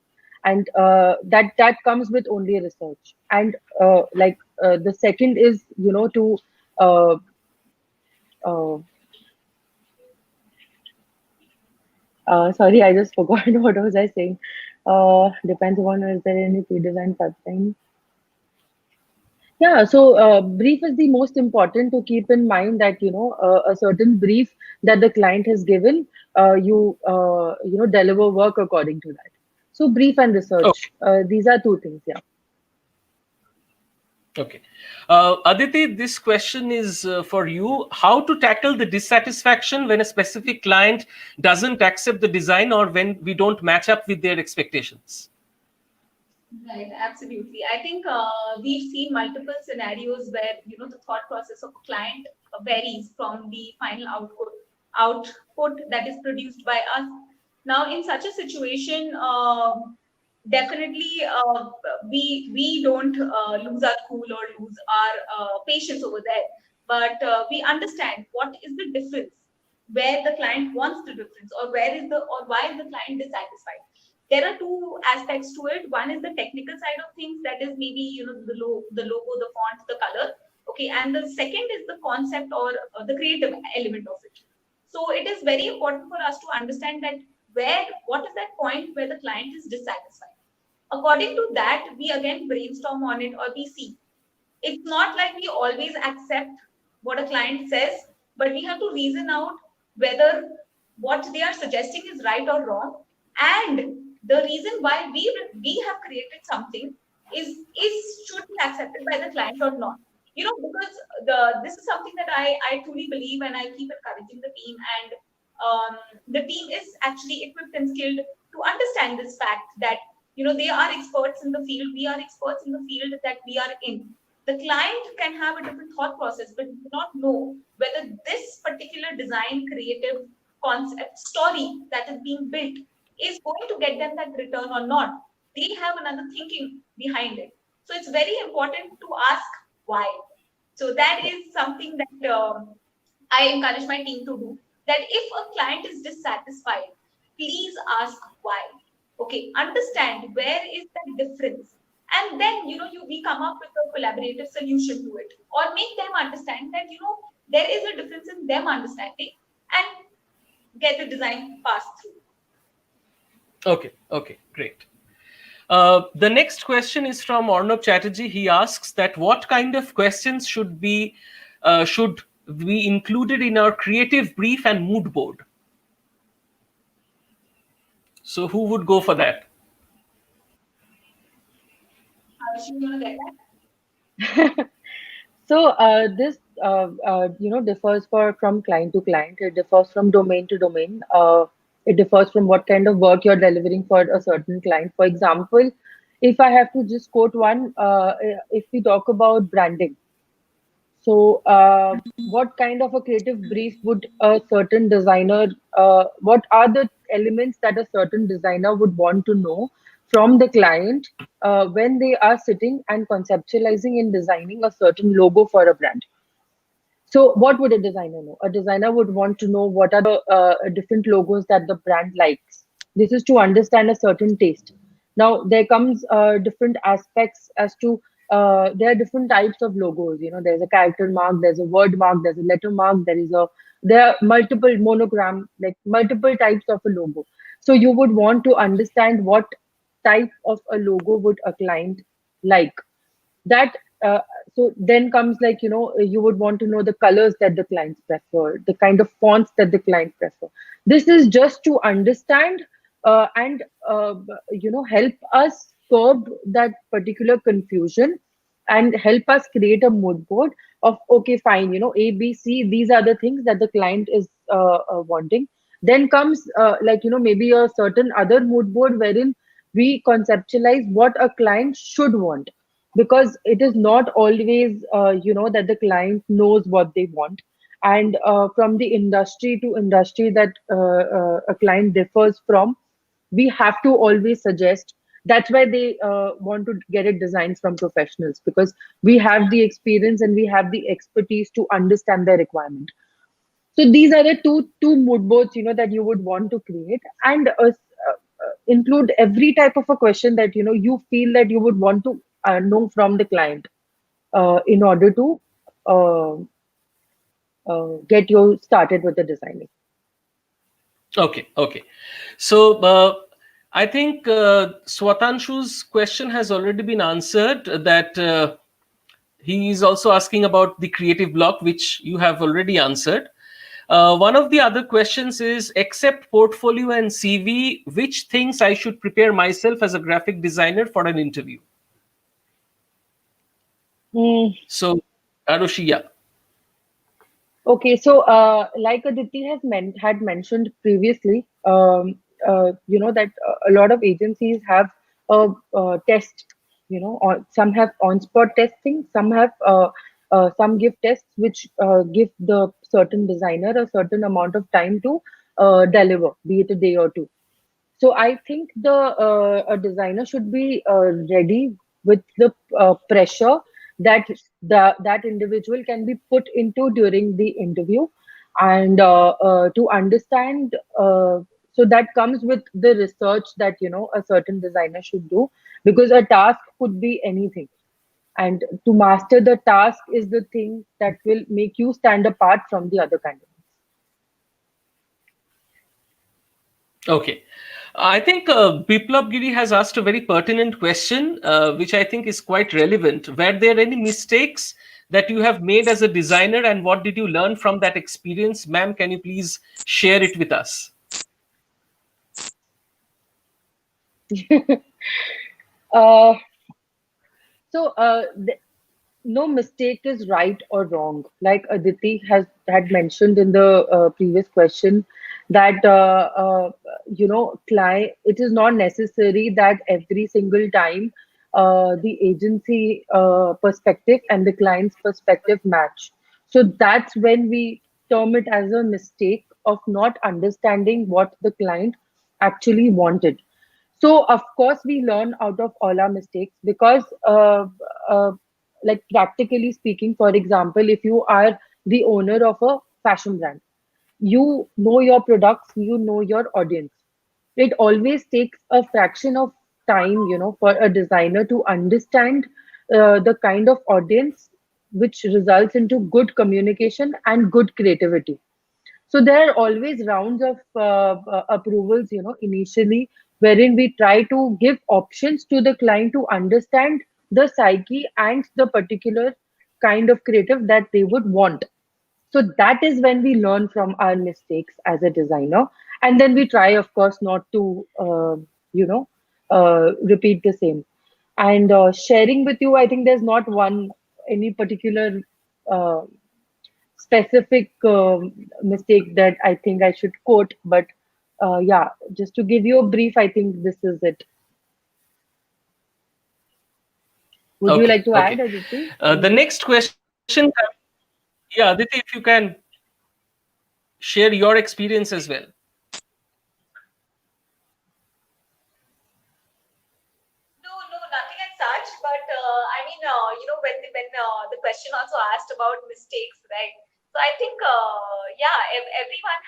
S2: and that comes with only research. And the second is, to uh, uh, sorry, I just forgot what was I saying. Depends upon, is there any pre-designed pipeline? Yeah, so brief is the most important to keep in mind, that a certain brief that the client has given, you deliver work according to that. So brief and research,
S1: Okay.
S2: these are two things. Yeah.
S1: Okay. Aditi, this question is for you. How to tackle the dissatisfaction when a specific client doesn't accept the design or when we don't match up with their expectations?
S3: Right, absolutely. I think we've seen multiple scenarios where the thought process of a client varies from the final output that is produced by us. Now, in such a situation, definitely we don't lose our cool or lose our patience over there, but we understand what is the difference, where the client wants the difference, or why is the client dissatisfied. There are two aspects to it. One is the technical side of things, that is maybe the logo, the font, the color. Okay, and the second is the concept, or the creative element of it. So it is very important for us to understand that what is that point where the client is dissatisfied. According to that, we again brainstorm on it, or we see. It's not like we always accept what a client says, but we have to reason out whether what they are suggesting is right or wrong, and the reason why we have created something is should be accepted by the client or not. Because this is something that I truly believe, and I keep encouraging the team, and the team is actually equipped and skilled to understand this fact that they are experts in the field, we are experts in the field that we are in. The client can have a different thought process, but do not know whether this particular design, creative concept, story that is being built is going to get them that return or not. They have another thinking behind it. So it's very important to ask why. So that is something that I encourage my team to do. That if a client is dissatisfied, please ask why. Okay, understand where is the difference, and then we come up with a collaborative solution to it, or make them understand that there is a difference in them understanding, and get the design passed through.
S1: Okay. Okay. Great. The next question is from Arnab Chatterjee. He asks that what kind of questions should be included in our creative brief and mood board? So who would go for that?
S3: Arjun, you want to get that?
S2: So this differs from client to client. It differs from domain to domain. It differs from what kind of work you're delivering for a certain client. For example, if I have to just quote one, if we talk about branding, so what kind of a creative brief would a certain designer? What are the elements that a certain designer would want to know from the client when they are sitting and conceptualizing and designing a certain logo for a brand? So, what would a designer know? A designer would want to know what are the different logos that the brand likes. This is to understand a certain taste. Now, there comes different aspects as to there are different types of logos. There's a character mark, there's a word mark, there's a letter mark, there are multiple monogram, like multiple types of a logo. So, you would want to understand what type of a logo would a client like. That uh, so then comes, like, you would want to know the colors that the clients prefer, the kind of fonts that the client prefer. This is just to understand and help us curb that particular confusion, and help us create a mood board of, okay, fine, ABC, these are the things that the client is wanting. Then comes maybe a certain other mood board wherein we conceptualize what a client should want, because it is not always that the client knows what they want. and from the industry to industry that a client differs from, we have to always suggest. That's why they want to get it designed from professionals, because we have the experience and we have the expertise to understand their requirement. So these are the two mood boards, that you would want to create, and include every type of a question that you feel that you would want to know from the client, in order to uh, get you started with the designing.
S1: Okay, okay. So I think Swatanshu's question has already been answered. That he is also asking about the creative block, which you have already answered. One of the other questions is, except portfolio and CV, which things I should prepare myself as a graphic designer for an interview?
S2: Hmm.
S1: So, Arushi, yeah.
S2: Okay, so like Aditi had mentioned previously, that a lot of agencies have a test. Some have on-spot testing, some give tests which give the certain designer a certain amount of time to deliver, be it a day or two. So I think the a designer should be ready with the pressure that that individual can be put into during the interview, and to understand. So that comes with the research that a certain designer should do, because a task could be anything, and to master the task is the thing that will make you stand apart from the other candidates.
S1: Okay. I think Biplab Giri has asked a very pertinent question, which I think is quite relevant. Were there any mistakes that you have made as a designer, and what did you learn from that experience? Ma'am, can you please share it with us?
S2: uh, so no mistake is right or wrong. Like Aditi had mentioned in the previous question, that client, it is not necessary that every single time the agency perspective and the client's perspective match. So that's when we term it as a mistake of not understanding what the client actually wanted. So of course we learn out of all our mistakes, because uh, like practically speaking, for example, if you are the owner of a fashion brand, you know your products, you know your audience. It always takes a fraction of time, for a designer to understand the kind of audience, which results into good communication and good creativity. So there are always rounds of approvals, initially, wherein we try to give options to the client to understand the psyche and the particular kind of creative that they would want. So that is when we learn from our mistakes as a designer, and then we try, of course, not to, repeat the same. And sharing with you, I think there's not one any particular uh, specific mistake that I think I should quote, but yeah, just to give you a brief, I think this is it. Would you
S1: Okay,
S2: like to add,
S1: okay.
S2: Aditi?
S1: The
S2: Anything?
S1: next question, yeah, Aditi, if you can share your experience as well.
S3: No, no, nothing as such. But I mean, when the question also asked about mistakes, right? So I think, yeah, everyone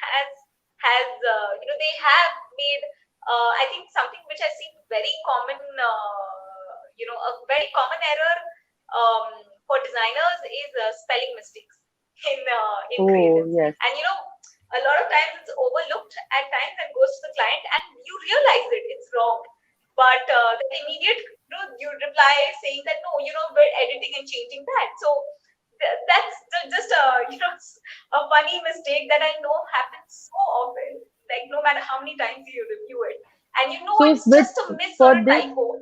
S3: they have made. I think something which I see very common, a very common error for designers is spelling mistakes in
S2: Oh,
S3: creatives,
S2: yes.
S3: and a lot of times it's overlooked at times and goes to the client, and you realize it's wrong, but the immediate you reply saying that no, we're editing and changing that. So that's just a a funny mistake that I know happens so often, like no matter how many times you review it, and
S2: So
S3: it's
S2: with
S3: just a miss or
S2: for
S3: a
S2: this,
S3: typo,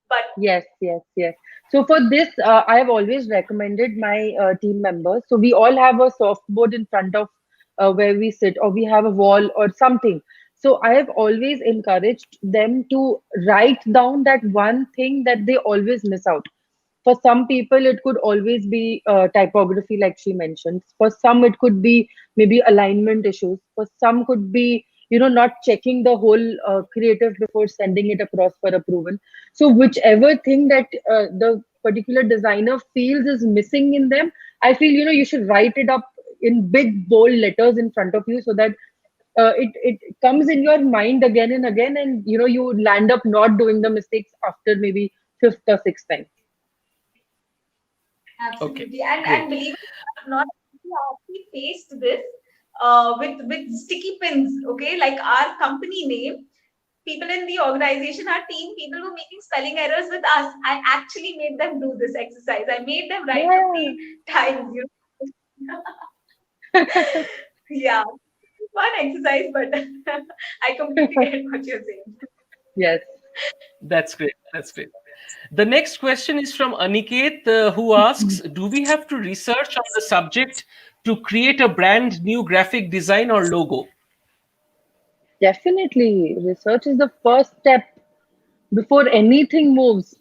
S3: but
S2: yes, yes, yes. So for this, I have always recommended my team members. So we all have a softboard in front of where we sit, or we have a wall or something. So I have always encouraged them to write down that one thing that they always miss out. For some people, it could always be typography, like she mentioned. For some, it could be maybe alignment issues. For some, could be not checking the whole creative before sending it across for approval. So whichever thing that the particular designer feels is missing in them, I feel you should write it up in big bold letters in front of you, so that it comes in your mind again and again, and you land up not doing the mistakes after maybe fifth or sixth time.
S1: Okay,
S3: Absolutely. And
S1: great.
S3: believe it or not, we actually faced this with sticky pins. Okay, like our company name. People in the organization, our team, people were making spelling errors with us. I actually made them do this exercise. I made them write
S2: Yeah.
S3: 15 times. Yeah, fun exercise, but I completely get what you're saying.
S2: Yes.
S1: That's great. That's great. The next question is from Aniket, who asks, do we have to research on the subject to create a brand new graphic design or logo?
S2: Definitely, research is the first step before anything moves.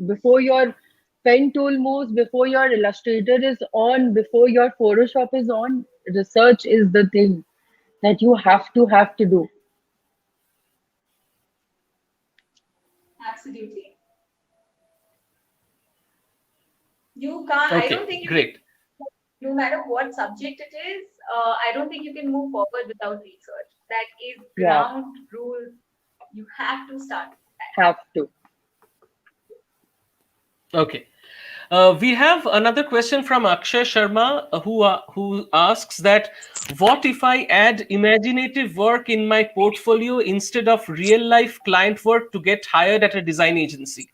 S2: Before your pen tool moves, before your Illustrator is on, before your Photoshop is on, research is the thing that you have to do.
S3: Absolutely. You can't, I don't
S1: Okay,
S3: think you can,
S1: great.
S3: no matter what subject it is, I don't think you can move forward without research. That is
S2: Yeah,
S3: ground rule. You have to start with that.
S2: have to.
S1: Okay. We have another question from Akshay Sharma, who asks that what if I add imaginative work in my portfolio instead of real life client work to get hired at a design agency?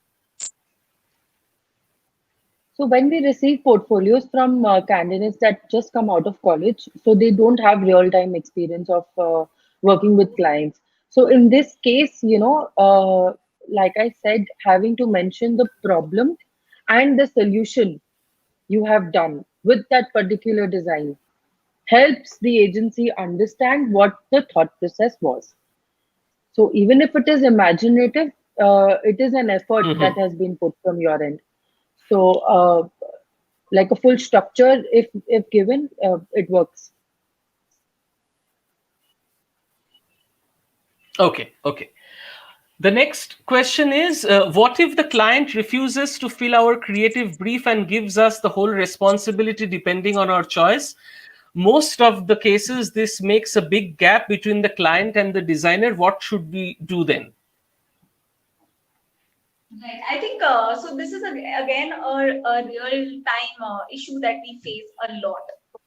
S2: So when we receive portfolios from candidates that just come out of college, so they don't have real-time experience of working with clients. So in this case, like I said, having to mention the problem and the solution you have done with that particular design helps the agency understand what the thought process was. So even if it is imaginative, it is an effort that has been put from your end. So like a full structure, if given, it works.
S1: Okay, okay. The next question is what if the client refuses to fill our creative brief and gives us the whole responsibility depending on our choice? Most of the cases, this makes a big gap between the client and the designer. What should we do then?
S3: Right. I think so. This is again a real time issue that we face a lot.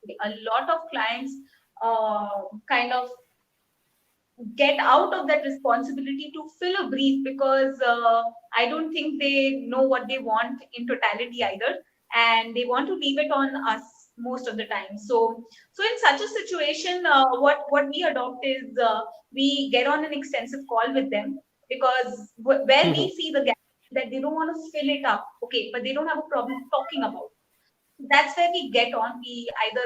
S3: Okay. A lot of clients kind of get out of that responsibility to fill a brief because I don't think they know what they want in totality either, and they want to leave it on us most of the time. So in such a situation, what we adopt is we get on an extensive call with them because where we see the gap that they don't want to fill it up, okay, but they don't have a problem talking about. That's where we get on. We either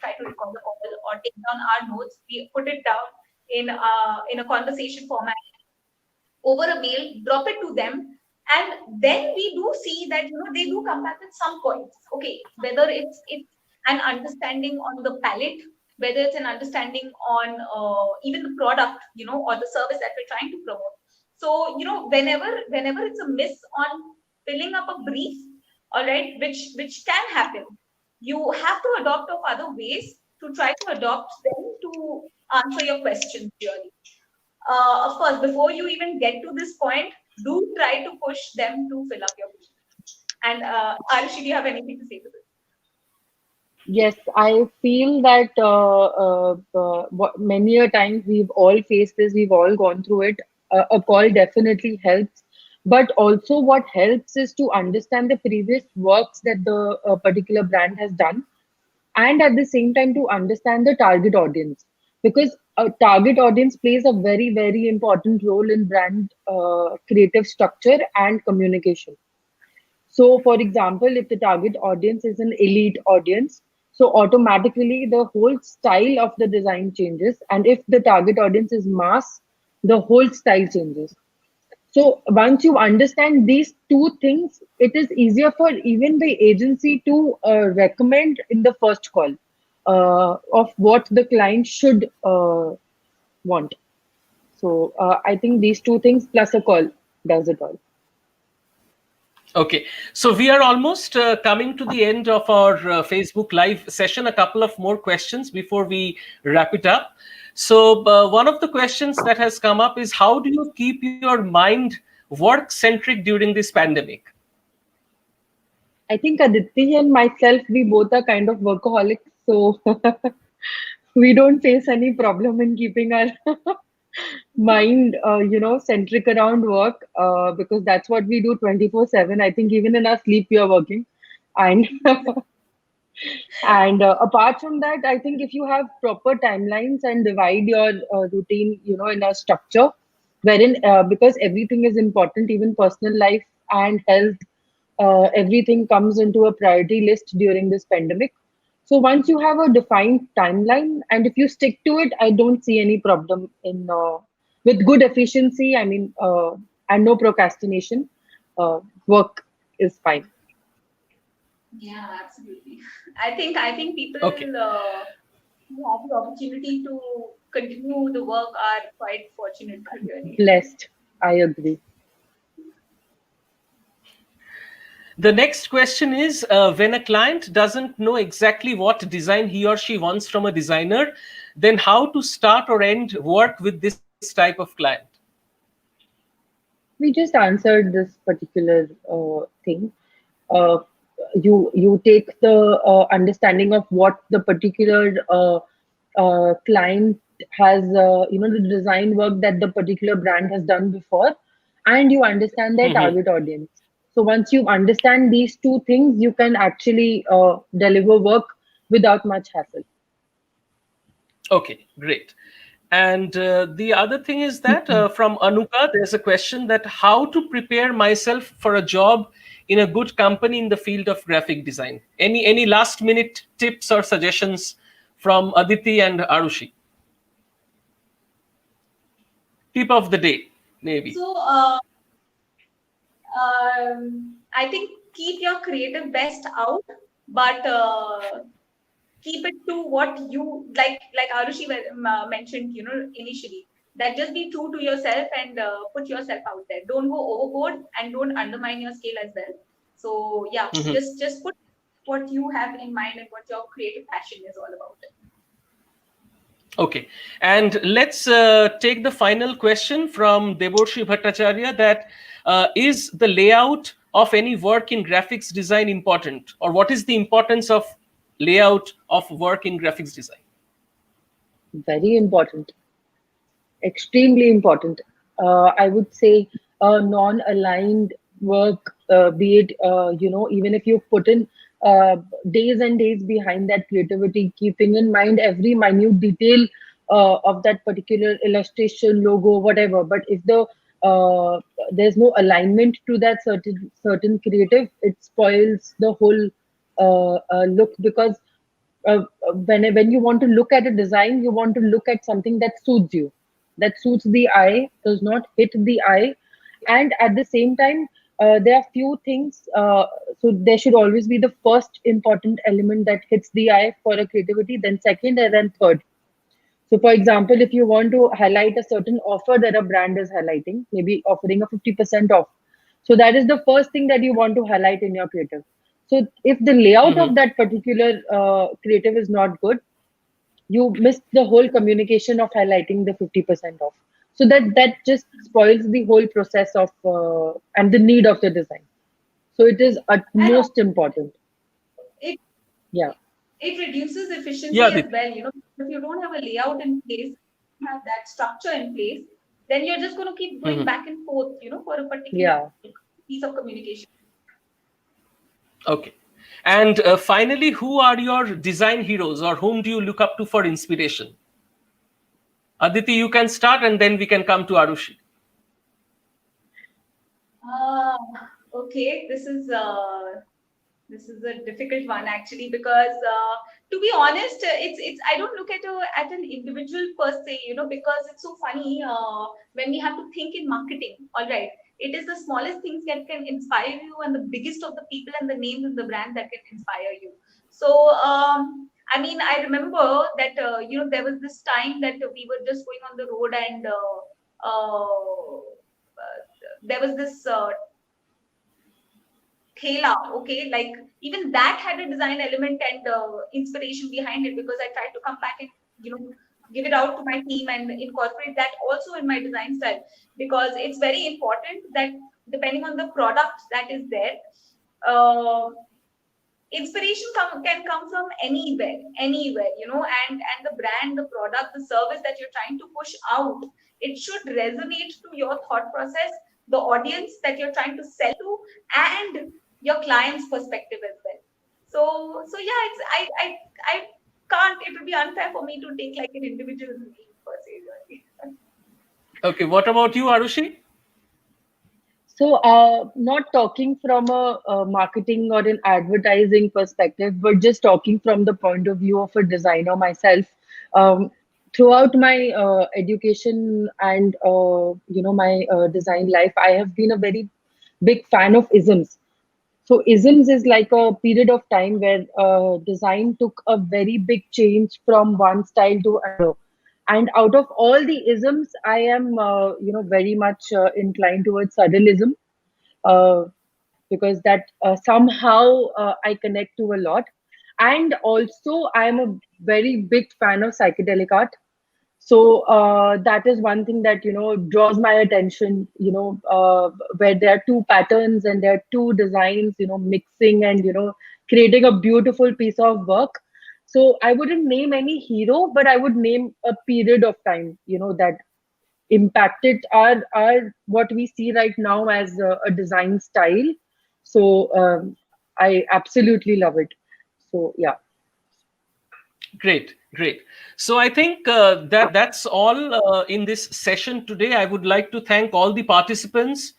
S3: try to record the call or take down our notes. We put it down in a conversation format over a mail, drop it to them, and then we do see that they do come back with some points. Okay, whether it's an understanding on the palette, whether it's an understanding on even the product, or the service that we're trying to promote. So whenever it's a miss on filling up a brief, all right, which can happen, you have to adopt of other ways to try to adopt them to answer your questions really. Of course, before you even get to this point, do try to push them to fill up your brief. And Arushi, do you have anything to say to this?
S2: Yes, I feel that many a times we've all faced this, we've all gone through it. A call definitely helps, but also what helps is to understand the previous works that the particular brand has done, and at the same time to understand the target audience, because a target audience plays a very important role in brand creative structure and communication. So, for example, if the target audience is an elite audience, so automatically the whole style of the design changes. And if the target audience is mass, the whole style changes. So once you understand these two things, it is easier for even the agency to recommend in the first call of what the client should want. So I think these two things plus a call does it all.
S1: Okay, so we are almost coming to the end of our Facebook Live session. A couple of more questions before we wrap it up. So, one of the questions that has come up is, how do you keep your mind work centric during this pandemic?
S2: I think Aditi and myself, we both are kind of workaholics, so we don't face any problem in keeping our mind, centric around work, because that's what we do 24/7. I think even in our sleep, we are working. And and apart from that, I think if you have proper timelines and divide your routine, in a structure, wherein because everything is important, even personal life and health, everything comes into a priority list during this pandemic. So once you have a defined timeline, and if you stick to it, I don't see any problem in with good efficiency. I mean, and no procrastination. Work is fine.
S3: Yeah, absolutely. I think people
S1: Okay.
S3: who have the opportunity to continue the work are quite fortunate, really.
S2: Blessed. I agree.
S1: The next question is, when a client doesn't know exactly what design he or she wants from a designer, then how to start or end work with this type of client?
S2: We just answered this particular thing. Uh, you take the understanding of what the particular client has, the design work that the particular brand has done before, and you understand their
S1: Mhm.
S2: target audience. So once you understand these two things, you can actually deliver work without much hassle.
S1: Okay, great. And the other thing is that from Anuka, there's a question that how to prepare myself for a job in a good company in the field of graphic design. Any last minute tips or suggestions from Aditi and Arushi? Tip of the day, maybe.
S3: So, I think keep your creative best out, but keep it to what you like. Like Arushi mentioned, initially, that just be true to yourself and put yourself out there. Don't go overboard and don't undermine your scale as well. So yeah,
S1: Mhm.
S3: just put what you have in mind and what your creative passion is all about.
S1: Okay, and let's take the final question from Deborshi Bhattacharya, that is the layout of any work in graphics design important, or what is the importance of layout of work in graphics design?
S2: Very important. Extremely important. I would say non-aligned work, be it, even if you put in days and days behind that creativity, keeping in mind every minute detail of that particular illustration, logo, whatever. But if uh, there's no alignment to that certain creative, it spoils the whole look, because when you want to look at a design, you want to look at something that suits you, that suits the eye, does not hit the eye, and at the same time, there are few things. So there should always be the first important element that hits the eye for a creativity, then second, and then third. So, for example, if you want to highlight a certain offer that a brand is highlighting, maybe offering a 50% off. So, that is the first thing that you want to highlight in your creative. So, if the layout
S1: Mhm.
S2: of that particular creative is not good, you miss the whole communication of highlighting the 50% off. So, that just spoils the whole process of and the need of the design. So, it is
S3: And
S2: utmost important.
S3: it
S2: Yeah.
S3: it reduces
S1: Yeah,
S3: efficiency as
S1: Aditi.
S3: well. If you don't have a layout in place, have that structure in place, then you're just going to keep going
S1: Mhm.
S3: back and forth, for a particular
S2: Yeah.
S3: piece of communication.
S1: Okay. And finally, who are your design heroes, or whom do you look up to for inspiration? Aditi, you can start, and then we can come to Arushi.
S3: Uh, okay, this is a difficult one actually, because to be honest, it's I don't look at an individual per se, because it's so funny when we have to think in marketing. All right, it is the smallest things that can inspire you, and the biggest of the people and the names in the brand that can inspire you. So I mean, I remember that there was this time that we were just going on the road, and there was this thela, okay, like even that had a design element and inspiration behind it, because I tried to come back and give it out to my team and incorporate that also in my design style, because it's very important that depending on the product that is there, uh, inspiration can come from anywhere, and the brand, the product, the service that you're trying to push out, it should resonate to your thought process, the audience that you're trying to sell to, and your client's perspective as well. So yeah, I can't, it would be unfair for me to take like an individual name per se, really.
S1: Okay, what about you, Arushi?
S2: So, not talking from a marketing or an advertising perspective, but just talking from the point of view of a designer myself. Um, Throughout my education and my design life, I have been a very big fan of isms. So, isms is like a period of time where design took a very big change from one style to another. And out of all the isms, I am very much inclined towards surrealism, uh, because that somehow I connect to a lot. And also, I'm a very big fan of psychedelic art. So that is one thing that draws my attention. Where there are two patterns and there are two designs, mixing and creating a beautiful piece of work. So I wouldn't name any hero, but I would name a period of time, that impacted our what we see right now as a design style. So I absolutely love it. So yeah.
S1: Great, great. So I think that's all in this session today. I would like to thank all the participants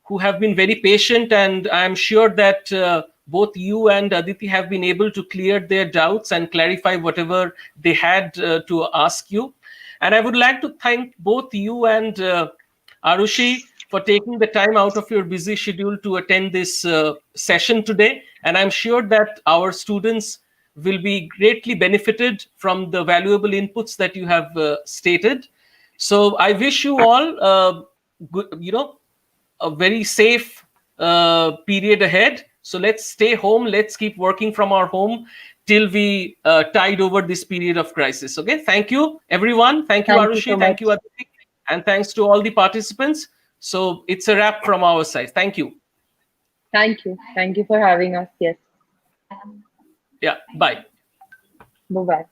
S1: who have been very patient, and I'm sure that both you and Aditi have been able to clear their doubts and clarify whatever they had to ask you. And I would like to thank both you and Arushi for taking the time out of your busy schedule to attend this session today. And I'm sure that our students will be greatly benefited from the valuable inputs that you have stated. So I wish you all, good, a very safe period ahead. So let's stay home. Let's keep working from our home till we tide over this period of crisis. Okay. Thank you, everyone. Thank you,
S2: Thank you so
S1: Arushi. Thank
S2: much.
S1: you, Aditi. And thanks to all the participants. So it's a wrap from our side. Thank you.
S2: Thank you for having us. Yes.
S1: Yeah. Bye.
S2: Bye bye.